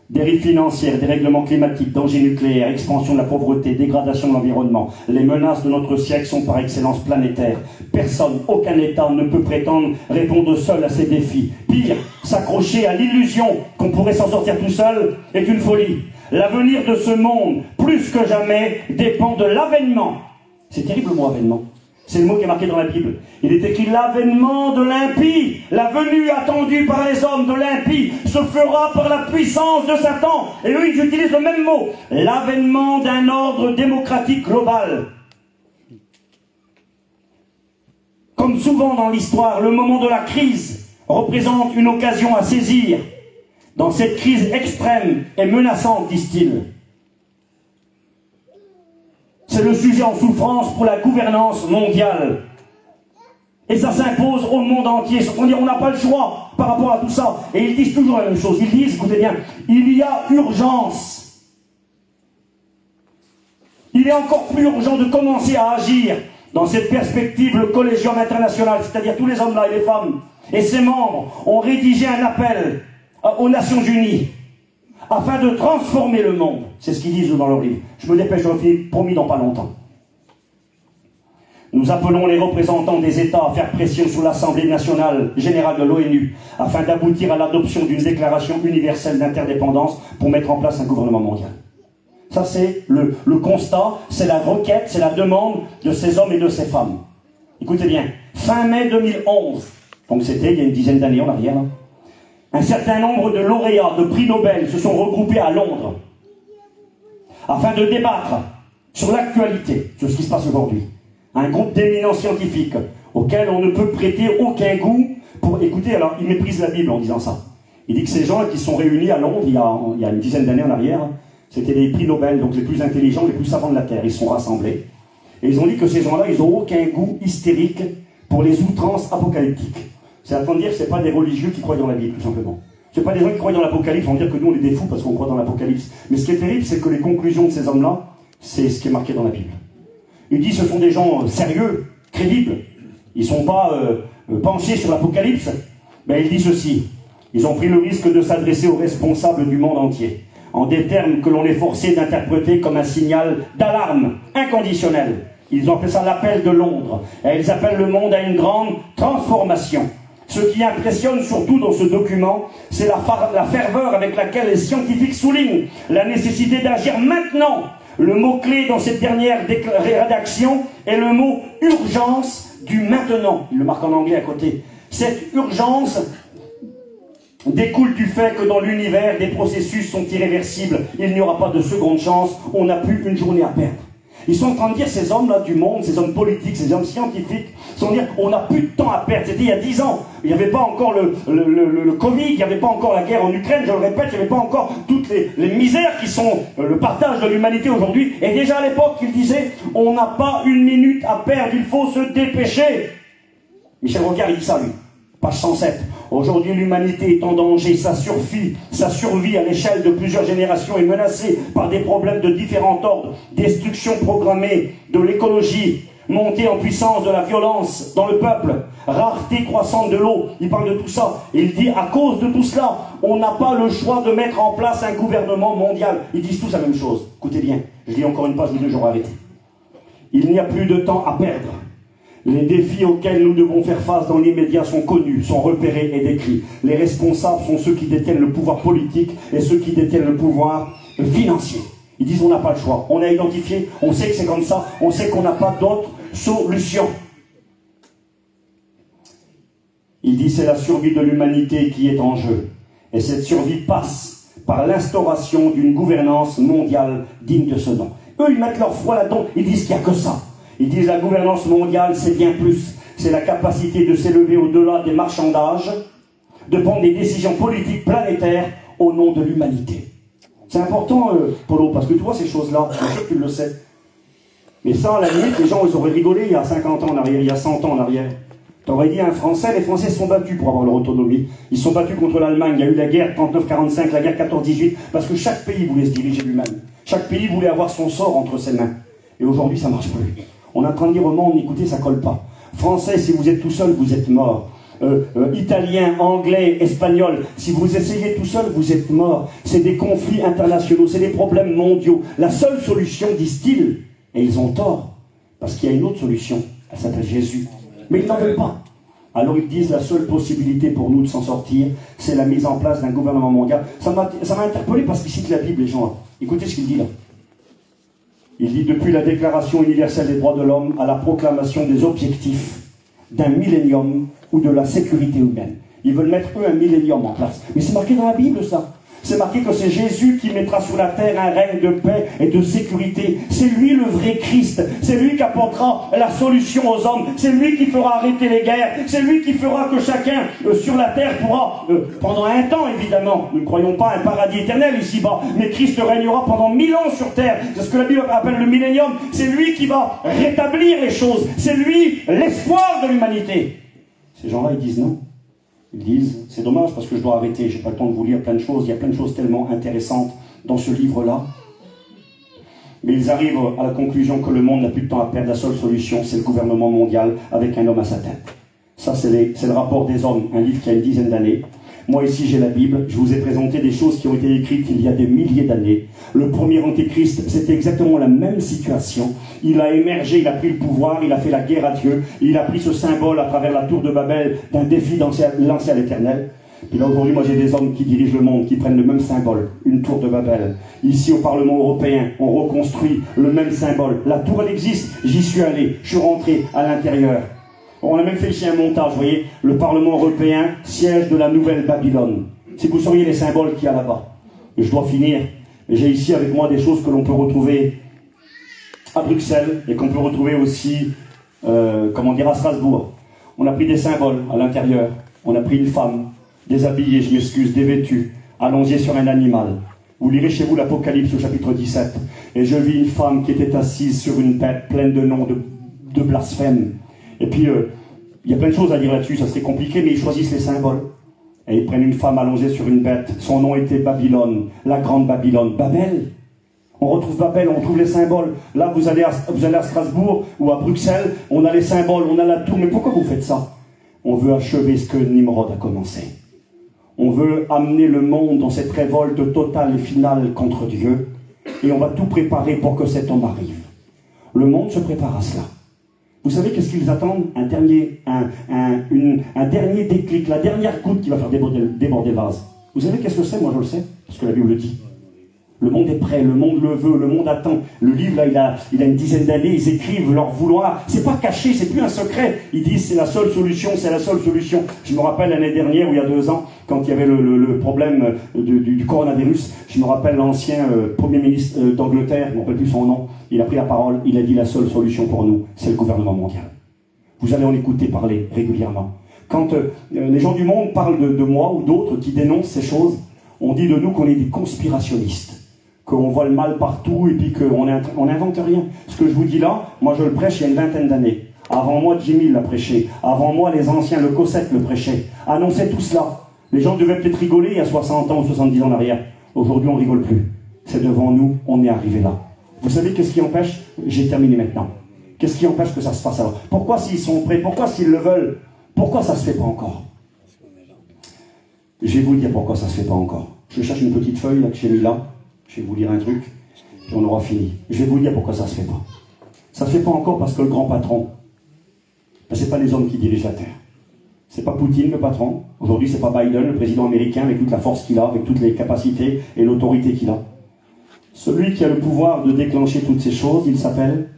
Dérives financières, dérèglements climatiques, dangers nucléaires, expansion de la pauvreté, dégradation de l'environnement. Les menaces de notre siècle sont par excellence planétaires. Personne, aucun État ne peut prétendre répondre seul à ces défis. Pire, s'accrocher à l'illusion qu'on pourrait s'en sortir tout seul est une folie. L'avenir de ce monde, plus que jamais, dépend de l'avènement. C'est terrible le mot avènement. C'est le mot qui est marqué dans la Bible. Il est écrit l'avènement de l'impie, la venue attendue par les hommes de l'impie se fera par la puissance de Satan. Et eux, ils utilisent le même mot. L'avènement d'un ordre démocratique global. Comme souvent dans l'histoire, le moment de la crise représente une occasion à saisir. Dans cette crise extrême et menaçante, disent-ils. C'est le sujet en souffrance pour la gouvernance mondiale. Et ça s'impose au monde entier. On n'a pas le choix par rapport à tout ça. Et ils disent toujours la même chose. Ils disent, écoutez bien, il y a urgence. Il est encore plus urgent de commencer à agir dans cette perspective. Le Collégium international, c'est-à-dire tous les hommes là et les femmes, et ses membres ont rédigé un appel aux Nations Unies afin de transformer le monde. C'est ce qu'ils disent dans leur livre. Je me dépêche, j'en finis, promis dans pas longtemps. Nous appelons les représentants des États à faire pression sur l'Assemblée nationale générale de l'ONU afin d'aboutir à l'adoption d'une déclaration universelle d'interdépendance pour mettre en place un gouvernement mondial. Ça, c'est le constat, c'est la requête, c'est la demande de ces hommes et de ces femmes. Écoutez bien, fin mai 2011, donc c'était il y a une dizaine d'années en arrière, un certain nombre de lauréats de prix Nobel se sont regroupés à Londres afin de débattre sur l'actualité, sur ce qui se passe aujourd'hui. Un groupe d'éminents scientifiques auquel on ne peut prêter aucun goût pour... Écoutez, alors, il méprise la Bible en disant ça. Il dit que ces gens qui sont réunis à Londres il y a une dizaine d'années en arrière, c'était les prix Nobel, donc les plus intelligents, les plus savants de la Terre. Ils se sont rassemblés. Et ils ont dit que ces gens-là, ils n'ont aucun goût hystérique pour les outrances apocalyptiques. C'est à dire que ce n'est pas des religieux qui croient dans la Bible, tout simplement. Ce n'est pas des gens qui croient dans l'Apocalypse, on va dire que nous on est des fous parce qu'on croit dans l'Apocalypse. Mais ce qui est terrible, c'est que les conclusions de ces hommes-là, c'est ce qui est marqué dans la Bible. Il dit que ce sont des gens sérieux, crédibles. Ils ne sont pas penchés sur l'Apocalypse. Mais il dit ceci. Ils ont pris le risque de s'adresser aux responsables du monde entier, en des termes que l'on est forcé d'interpréter comme un signal d'alarme inconditionnel. Ils ont fait ça l'appel de Londres. Et ils appellent le monde à une grande transformation. Ce qui impressionne surtout dans ce document, c'est la ferveur avec laquelle les scientifiques soulignent la nécessité d'agir maintenant. Le mot-clé dans cette dernière rédaction est le mot « urgence » du maintenant. Il le marque en anglais à côté. Cette urgence découle du fait que dans l'univers, des processus sont irréversibles. Il n'y aura pas de seconde chance. On n'a plus une journée à perdre. Ils sont en train de dire, ces hommes-là du monde, ces hommes politiques, ces hommes scientifiques, sont en train de dire, on n'a plus de temps à perdre. C'était il y a 10 ans. Il n'y avait pas encore le Covid, il n'y avait pas encore la guerre en Ukraine, je le répète, il n'y avait pas encore toutes les misères qui sont le partage de l'humanité aujourd'hui. Et déjà à l'époque, ils disaient, on n'a pas une minute à perdre, il faut se dépêcher. Michel Rocard, il dit ça, lui. Page 107. Aujourd'hui, l'humanité est en danger. Sa survie à l'échelle de plusieurs générations est menacée par des problèmes de différents ordres. Destruction programmée de l'écologie, montée en puissance de la violence dans le peuple, rareté croissante de l'eau. Il parle de tout ça. Il dit, à cause de tout cela, on n'a pas le choix de mettre en place un gouvernement mondial. Ils disent tous la même chose. Écoutez bien, je lis encore une page ou deux, j'aurai arrêté. Il n'y a plus de temps à perdre. Les défis auxquels nous devons faire face dans l'immédiat sont connus, sont repérés et décrits. Les responsables sont ceux qui détiennent le pouvoir politique et ceux qui détiennent le pouvoir financier. Ils disent on n'a pas le choix. On a identifié, on sait que c'est comme ça, on sait qu'on n'a pas d'autre solution. Il dit c'est la survie de l'humanité qui est en jeu. Et cette survie passe par l'instauration d'une gouvernance mondiale digne de ce nom. Eux, ils mettent leur foi là-dedans, ils disent qu'il n'y a que ça. Ils disent la gouvernance mondiale, c'est bien plus. C'est la capacité de s'élever au-delà des marchandages, de prendre des décisions politiques planétaires au nom de l'humanité. C'est important, Polo, parce que tu vois ces choses-là, je sais que tu le sais. Mais ça, à la limite, les gens, ils auraient rigolé il y a 50 ans en arrière, il y a 100 ans en arrière. T'aurais dit à un Français, les Français se sont battus pour avoir leur autonomie. Ils se sont battus contre l'Allemagne, il y a eu la guerre 39-45, la guerre 14-18, parce que chaque pays voulait se diriger lui-même. Chaque pays voulait avoir son sort entre ses mains. Et aujourd'hui, ça ne marche plus. On est en train de dire au monde, écoutez, ça colle pas. Français, si vous êtes tout seul, vous êtes mort. italien, anglais, espagnol. Si vous essayez tout seul, vous êtes mort. C'est des conflits internationaux, c'est des problèmes mondiaux. La seule solution, disent-ils, et ils ont tort, parce qu'il y a une autre solution, elle s'appelle Jésus. Mais ils n'en veulent pas. Alors ils disent la seule possibilité pour nous de s'en sortir, c'est la mise en place d'un gouvernement mondial. Ça m'a interpellé parce qu'il cite la Bible, les gens. Écoutez ce qu'il dit là. Il dit, depuis la Déclaration universelle des droits de l'homme à la proclamation des objectifs d'un millénium ou de la sécurité humaine. Ils veulent mettre, eux, un millénium en place. Mais c'est marqué dans la Bible, ça. C'est marqué que c'est Jésus qui mettra sur la terre un règne de paix et de sécurité. C'est lui le vrai Christ. C'est lui qui apportera la solution aux hommes. C'est lui qui fera arrêter les guerres. C'est lui qui fera que chacun sur la terre pourra, pendant un temps évidemment, nous ne croyons pas à un paradis éternel ici-bas, mais Christ régnera pendant 1000 ans sur terre. C'est ce que la Bible appelle le millénium. C'est lui qui va rétablir les choses. C'est lui l'espoir de l'humanité. Ces gens-là, ils disent non. Ils disent, c'est dommage parce que je dois arrêter, j'ai pas le temps de vous lire plein de choses, il y a plein de choses tellement intéressantes dans ce livre-là. Mais ils arrivent à la conclusion que le monde n'a plus de temps à perdre, la seule solution, c'est le gouvernement mondial avec un homme à sa tête. Ça, c'est le rapport des hommes, un livre qui a une dizaine d'années. Moi ici j'ai la Bible, je vous ai présenté des choses qui ont été écrites il y a des milliers d'années. Le premier antéchrist, c'était exactement la même situation. Il a émergé, il a pris le pouvoir, il a fait la guerre à Dieu, il a pris ce symbole à travers la tour de Babel d'un défi lancé à l'Éternel. Puis là aujourd'hui, moi j'ai des hommes qui dirigent le monde, qui prennent le même symbole, une tour de Babel. Ici au Parlement européen, on reconstruit le même symbole. La tour elle existe, j'y suis allé, je suis rentré à l'intérieur. On a même fait ici un montage, vous voyez, le Parlement européen, siège de la nouvelle Babylone. Si vous sauriez les symboles qu'il y a là-bas. Et je dois finir. J'ai ici avec moi des choses que l'on peut retrouver à Bruxelles et qu'on peut retrouver aussi, à Strasbourg. On a pris des symboles à l'intérieur. On a pris une femme, déshabillée, je m'excuse, dévêtue, allongée sur un animal. Vous lirez chez vous l'Apocalypse au chapitre 17. Et je vis une femme qui était assise sur une bête pleine de noms de blasphème. Et puis, il y a plein de choses à dire là-dessus, ça serait compliqué, mais ils choisissent les symboles. Et ils prennent une femme allongée sur une bête. Son nom était Babylone, la grande Babylone. Babel. On retrouve Babel, on retrouve les symboles. Là, vous allez à Strasbourg ou à Bruxelles, on a les symboles, on a la tour. Mais pourquoi vous faites ça? On veut achever ce que Nimrod a commencé. On veut amener le monde dans cette révolte totale et finale contre Dieu. Et on va tout préparer pour que cet homme arrive. Le monde se prépare à cela. Vous savez qu'est-ce qu'ils attendent? Un dernier déclic, la dernière goutte qui va faire déborder le vase. Vous savez qu'est-ce que c'est? Moi je le sais, parce que la Bible le dit. Le monde est prêt, le monde le veut, le monde attend. Le livre, là, il a une dizaine d'années, ils écrivent leur vouloir. C'est pas caché, c'est plus un secret. Ils disent c'est la seule solution, c'est la seule solution. Je me rappelle l'année dernière, ou il y a 2 ans, quand il y avait le problème du coronavirus, je me rappelle l'ancien Premier ministre d'Angleterre, je ne me rappelle plus son nom, il a pris la parole, il a dit la seule solution pour nous, c'est le gouvernement mondial. Vous allez en écouter parler régulièrement. Quand les gens du monde parlent de moi ou d'autres qui dénoncent ces choses, on dit de nous qu'on est des conspirationnistes, qu'on voit le mal partout et puis qu'on n'invente rien. Ce que je vous dis là, moi je le prêche il y a une vingtaine d'années. Avant moi, Jimmy l'a prêché. Avant moi, les anciens, le Cossette le prêchait. Annonçait tout cela. Les gens devaient peut-être rigoler il y a 60 ans ou 70 ans en arrière. Aujourd'hui, on ne rigole plus. C'est devant nous, on est arrivé là. Vous savez qu'est-ce qui empêche? J'ai terminé maintenant. Qu'est-ce qui empêche que ça se fasse alors? Pourquoi s'ils sont prêts? Pourquoi s'ils le veulent? Pourquoi ça ne se fait pas encore? Je vais vous dire pourquoi ça ne se fait pas encore. Je cherche une petite feuille là, que j'ai mis là. Je vais vous lire un truc, puis on aura fini. Je vais vous dire pourquoi ça ne se fait pas. Ça ne se fait pas encore parce que le grand patron, ce n'est pas les hommes qui dirigent la Terre. Ce n'est pas Poutine le patron. Aujourd'hui, ce n'est pas Biden, le président américain, avec toute la force qu'il a, avec toutes les capacités et l'autorité qu'il a. Celui qui a le pouvoir de déclencher toutes ces choses, il s'appelle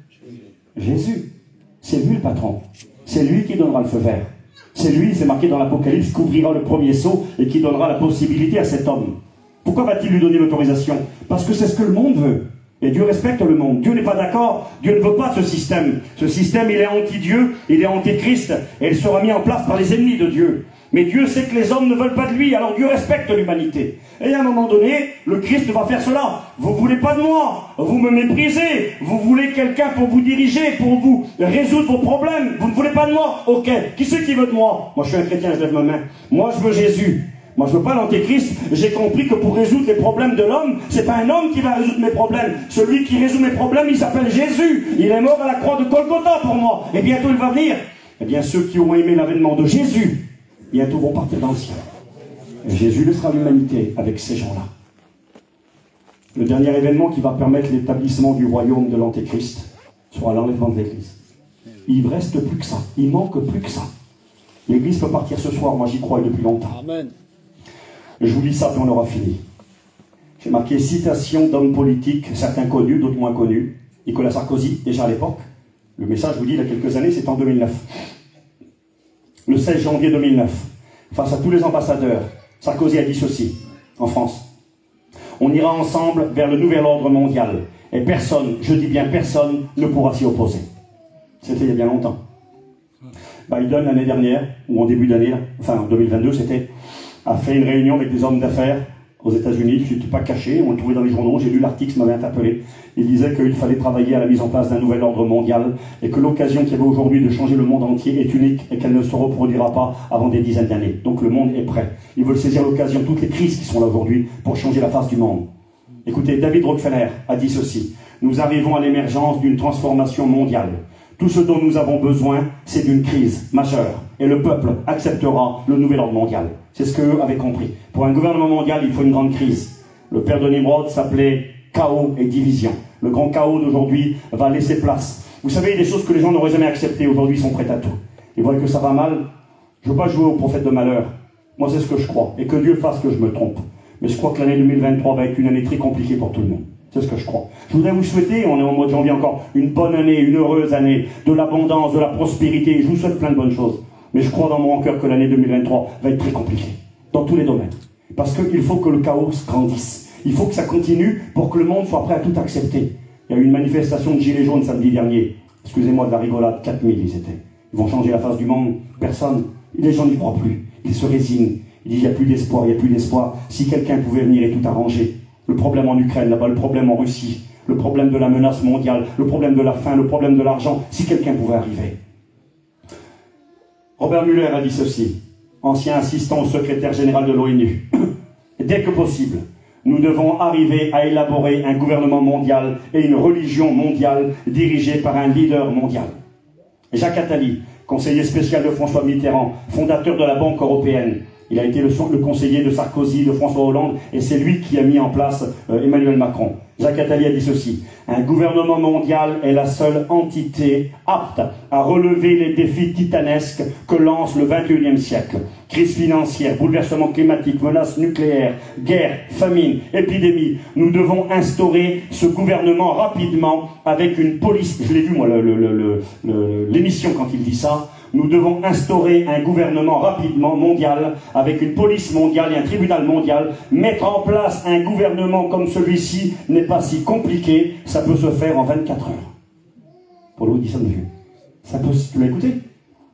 Jésus. C'est lui le patron. C'est lui qui donnera le feu vert. C'est lui, c'est marqué dans l'Apocalypse, qui ouvrira le premier seau et qui donnera la possibilité à cet homme. Pourquoi va-t-il lui donner l'autorisation? Parce que c'est ce que le monde veut. Et Dieu respecte le monde. Dieu n'est pas d'accord. Dieu ne veut pas de ce système. Ce système, il est anti-Dieu, il est anti-Christ, et il sera mis en place par les ennemis de Dieu. Mais Dieu sait que les hommes ne veulent pas de lui, alors Dieu respecte l'humanité. Et à un moment donné, le Christ va faire cela. Vous ne voulez pas de moi, vous me méprisez, vous voulez quelqu'un pour vous diriger, pour vous résoudre vos problèmes. Vous ne voulez pas de moi? Ok. Qui c'est qui veut de moi? Moi je suis un chrétien, je lève ma main. Moi je veux Jésus. Moi, je ne veux pas l'antéchrist. J'ai compris que pour résoudre les problèmes de l'homme, ce n'est pas un homme qui va résoudre mes problèmes. Celui qui résout mes problèmes, il s'appelle Jésus. Il est mort à la croix de Golgotha pour moi. Et bientôt, il va venir. Eh bien, ceux qui ont aimé l'avènement de Jésus Bientôt vont partir dans le ciel. Et Jésus laissera l'humanité avec ces gens-là. Le dernier événement qui va permettre l'établissement du royaume de l'Antéchrist sera l'enlèvement de l'Église. Il ne reste plus que ça. Il manque plus que ça. L'Église peut partir ce soir. Moi, j'y crois depuis longtemps. Amen. Je vous lis ça, puis on aura fini. J'ai marqué citation d'hommes politiques, certains connus, d'autres moins connus. Nicolas Sarkozy, déjà à l'époque. Le message, je vous dis, il y a quelques années, c'est en 2009. Le 16 janvier 2009, face à tous les ambassadeurs, Sarkozy a dit ceci, en France. On ira ensemble vers le nouvel ordre mondial. Et personne, je dis bien personne, ne pourra s'y opposer. C'était il y a bien longtemps. Biden, l'année dernière, ou en début d'année, enfin en 2022, a fait une réunion avec des hommes d'affaires aux États-Unis. Je ne suis pas caché, on le trouvait dans les journaux, j'ai lu l'article, ça m'avait interpellé. Il disait qu'il fallait travailler à la mise en place d'un nouvel ordre mondial et que l'occasion qu'il y avait aujourd'hui de changer le monde entier est unique et qu'elle ne se reproduira pas avant des dizaines d'années. Donc le monde est prêt. Ils veulent saisir l'occasion, toutes les crises qui sont là aujourd'hui, pour changer la face du monde. Écoutez, David Rockefeller a dit ceci. Nous arrivons à l'émergence d'une transformation mondiale. Tout ce dont nous avons besoin, c'est d'une crise majeure. Et le peuple acceptera le nouvel ordre mondial. C'est ce qu'eux avaient compris. Pour un gouvernement mondial, il faut une grande crise. Le père de Nimrod s'appelait chaos et division. Le grand chaos d'aujourd'hui va laisser place. Vous savez, des choses que les gens n'auraient jamais acceptées, aujourd'hui, ils sont prêts à tout. Ils voient que ça va mal. Je ne veux pas jouer au prophète de malheur. Moi, c'est ce que je crois. Et que Dieu fasse que je me trompe. Mais je crois que l'année 2023 va être une année très compliquée pour tout le monde. C'est ce que je crois. Je voudrais vous souhaiter, on est au mois de janvier encore, une bonne année, une heureuse année, de l'abondance, de la prospérité. Je vous souhaite plein de bonnes choses. Mais je crois dans mon cœur que l'année 2023 va être très compliquée. Dans tous les domaines. Parce qu'il faut que le chaos grandisse. Il faut que ça continue pour que le monde soit prêt à tout accepter. Il y a eu une manifestation de gilets jaunes samedi dernier. Excusez-moi de la rigolade, 4000 ils étaient. Ils vont changer la face du monde. Personne. Les gens n'y croient plus. Ils se résignent. Ils disent il n'y a plus d'espoir, il n'y a plus d'espoir. Si quelqu'un pouvait venir et tout arranger. Le problème en Ukraine, là-bas, le problème en Russie, le problème de la menace mondiale, le problème de la faim, le problème de l'argent, si quelqu'un pouvait arriver. Robert Mueller a dit ceci, ancien assistant au secrétaire général de l'ONU. Dès que possible, nous devons arriver à élaborer un gouvernement mondial et une religion mondiale dirigée par un leader mondial. Jacques Attali, conseiller spécial de François Mitterrand, fondateur de la Banque européenne, il a été le conseiller de Sarkozy, de François Hollande, et c'est lui qui a mis en place Emmanuel Macron. Jacques Attali a dit ceci. Un gouvernement mondial est la seule entité apte à relever les défis titanesques que lance le XXIe siècle. Crise financière, bouleversement climatique, menaces nucléaires, guerre, famine, épidémie. Nous devons instaurer ce gouvernement rapidement avec une police. Je l'ai vu moi l'émission quand il dit ça. Nous devons instaurer un gouvernement rapidement mondial, avec une police mondiale et un tribunal mondial. Mettre en place un gouvernement comme celui-ci n'est pas si compliqué, ça peut se faire en 24 heures. Paulo dit ça de vieux. Tu l'as écouté?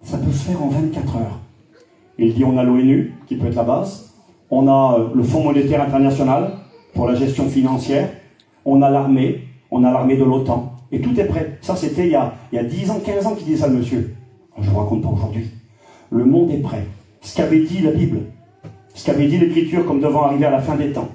Ça peut se faire en 24 heures. Il dit on a l'ONU, qui peut être la base, on a le Fonds monétaire international pour la gestion financière, on a l'armée de l'OTAN, et tout est prêt. Ça c'était il y a 10 ans, 15 ans qu'il disait ça le monsieur. Je ne vous raconte pas aujourd'hui. Le monde est prêt. Ce qu'avait dit la Bible, ce qu'avait dit l'Écriture comme devant arriver à la fin des temps.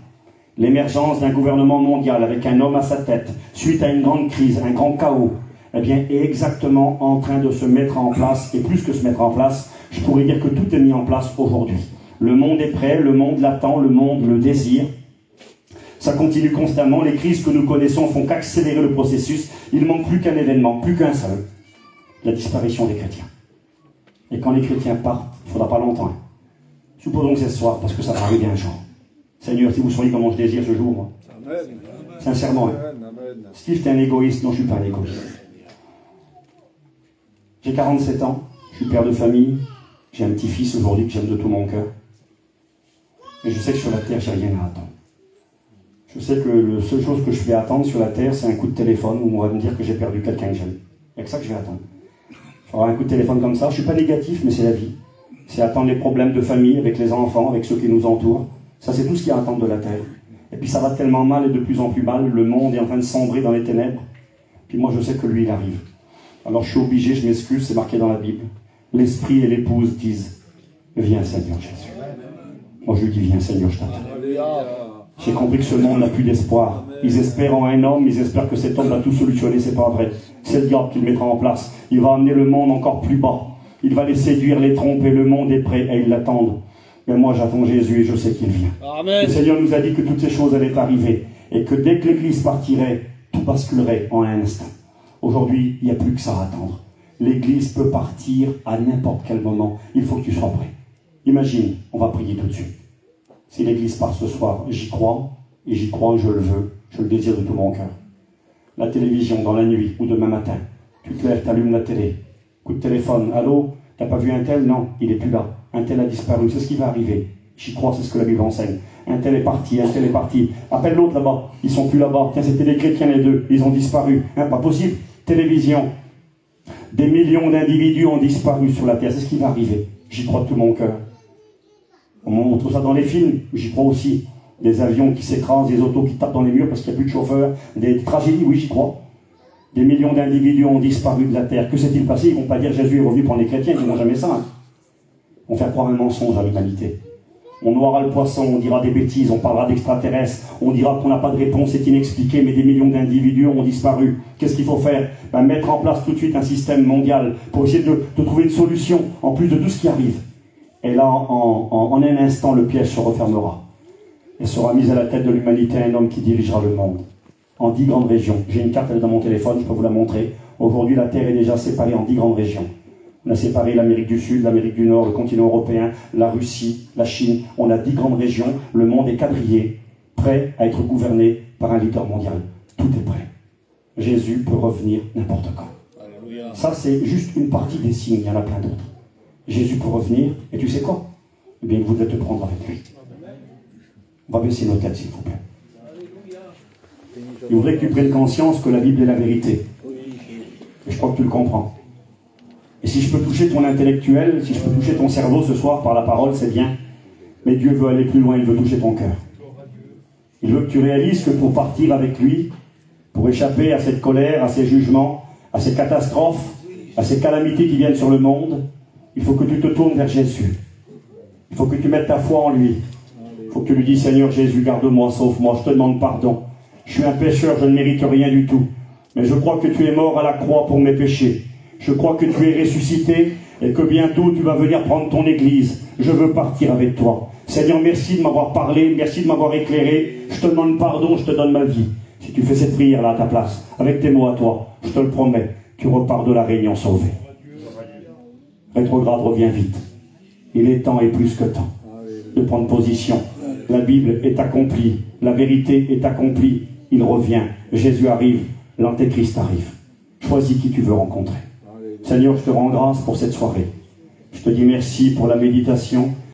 L'émergence d'un gouvernement mondial avec un homme à sa tête, suite à une grande crise, un grand chaos, eh bien, est exactement en train de se mettre en place, et plus que se mettre en place, je pourrais dire que tout est mis en place aujourd'hui. Le monde est prêt, le monde l'attend, le monde le désire. Ça continue constamment, les crises que nous connaissons font qu'accélérer le processus. Il ne manque plus qu'un événement, plus qu'un seul. La disparition des chrétiens. Et quand les chrétiens partent, il ne faudra pas longtemps. Supposons que c'est ce soir, parce que ça va arriver un jour. Seigneur, si vous sauriez comment je désire ce jour, moi. Amen. Sincèrement. Amen. Steve, t'es un égoïste. Non, je ne suis pas un égoïste. J'ai 47 ans, je suis père de famille, j'ai un petit-fils aujourd'hui que j'aime de tout mon cœur. Et je sais que sur la terre, j'ai rien à attendre. Je sais que la seule chose que je vais attendre sur la terre, c'est un coup de téléphone où on va me dire que j'ai perdu quelqu'un que j'aime. Il n'y a que ça que je vais attendre. J'aurai un coup de téléphone comme ça. Je ne suis pas négatif, mais c'est la vie. C'est attendre les problèmes de famille avec les enfants, avec ceux qui nous entourent. Ça, c'est tout ce qu'il y a à attendre de la terre. Et puis ça va tellement mal et de plus en plus mal. Le monde est en train de sombrer dans les ténèbres. Puis moi, je sais que lui, il arrive. Alors je suis obligé, je m'excuse, c'est marqué dans la Bible. L'esprit et l'épouse disent « Viens, Seigneur Jésus ». Moi, je lui dis « Viens, Seigneur, je t'attends ». J'ai compris que ce monde n'a plus d'espoir. Ils espèrent en un homme, ils espèrent que cet homme va tout solutionner, c'est pas vrai. C'est le diable qui le mettra en place. Il va amener le monde encore plus bas. Il va les séduire, les tromper, le monde est prêt et ils l'attendent. Mais moi j'attends Jésus et je sais qu'il vient. Amen. Le Seigneur nous a dit que toutes ces choses allaient arriver et que dès que l'Église partirait, tout basculerait en un instant. Aujourd'hui, il n'y a plus que ça à attendre. L'Église peut partir à n'importe quel moment. Il faut que tu sois prêt. Imagine, on va prier tout de suite. Si l'Église part ce soir, j'y crois, et j'y crois, je le veux, je le désire de tout mon cœur. La télévision, dans la nuit ou demain matin, tu te lèves, tu allumes la télé, coup de téléphone, allô, t'as pas vu un tel? Non, il est plus là. Un tel a disparu, c'est ce qui va arriver. J'y crois, c'est ce que la Bible enseigne. Un tel est parti, un tel est parti. Appelle l'autre là-bas, ils sont plus là-bas. Tiens, c'était des chrétiens les deux, ils ont disparu. Hein, pas possible. Télévision. Des millions d'individus ont disparu sur la terre, c'est ce qui va arriver. J'y crois de tout mon cœur. On montre ça dans les films, j'y crois aussi. Des avions qui s'écrasent, des autos qui tapent dans les murs parce qu'il n'y a plus de chauffeurs, des tragédies, oui, j'y crois. Des millions d'individus ont disparu de la terre. Que s'est-il passé? Ils ne vont pas dire Jésus est revenu pour les chrétiens, ils ne diront jamais ça. On fait croire un mensonge à l'humanité. On noiera le poisson, on dira des bêtises, on parlera d'extraterrestres, on dira qu'on n'a pas de réponse, c'est inexpliqué, mais des millions d'individus ont disparu. Qu'est-ce qu'il faut faire? Mettre en place tout de suite un système mondial pour essayer de trouver une solution, en plus de tout ce qui arrive. Et là, en un instant, le piège se refermera. Et sera mis à la tête de l'humanité un homme qui dirigera le monde. En 10 grandes régions. J'ai une carte, elle est dans mon téléphone, je peux vous la montrer. Aujourd'hui, la Terre est déjà séparée en 10 grandes régions. On a séparé l'Amérique du Sud, l'Amérique du Nord, le continent européen, la Russie, la Chine. On a 10 grandes régions. Le monde est quadrillé, prêt à être gouverné par un leader mondial. Tout est prêt. Jésus peut revenir n'importe quand. Alléluia. Ça, c'est juste une partie des signes. Il y en a plein d'autres. Jésus peut revenir, et tu sais quoi? Eh bien, il voudrait te prendre avec lui. On va baisser nos têtes, s'il vous plaît. Il voudrait que tu prennes conscience que la Bible est la vérité. Et je crois que tu le comprends. Et si je peux toucher ton intellectuel, si je peux toucher ton cerveau ce soir par la parole, c'est bien. Mais Dieu veut aller plus loin, il veut toucher ton cœur. Il veut que tu réalises que pour partir avec lui, pour échapper à cette colère, à ces jugements, à ces catastrophes, à ces calamités qui viennent sur le monde, il faut que tu te tournes vers Jésus. Il faut que tu mettes ta foi en lui. Il faut que tu lui dises, Seigneur Jésus, garde-moi, sauve-moi, je te demande pardon. Je suis un pécheur, je ne mérite rien du tout. Mais je crois que tu es mort à la croix pour mes péchés. Je crois que tu es ressuscité et que bientôt tu vas venir prendre ton église. Je veux partir avec toi. Seigneur, merci de m'avoir parlé, merci de m'avoir éclairé. Je te demande pardon, je te donne ma vie. Si tu fais cette prière-là à ta place, avec tes mots à toi, je te le promets, tu repars de la Réunion sauvé. Rétrograde, reviens vite. Il est temps et plus que temps de prendre position. La Bible est accomplie, la vérité est accomplie. Il revient, Jésus arrive, l'Antéchrist arrive. Choisis qui tu veux rencontrer. Seigneur, je te rends grâce pour cette soirée. Je te dis merci pour la méditation.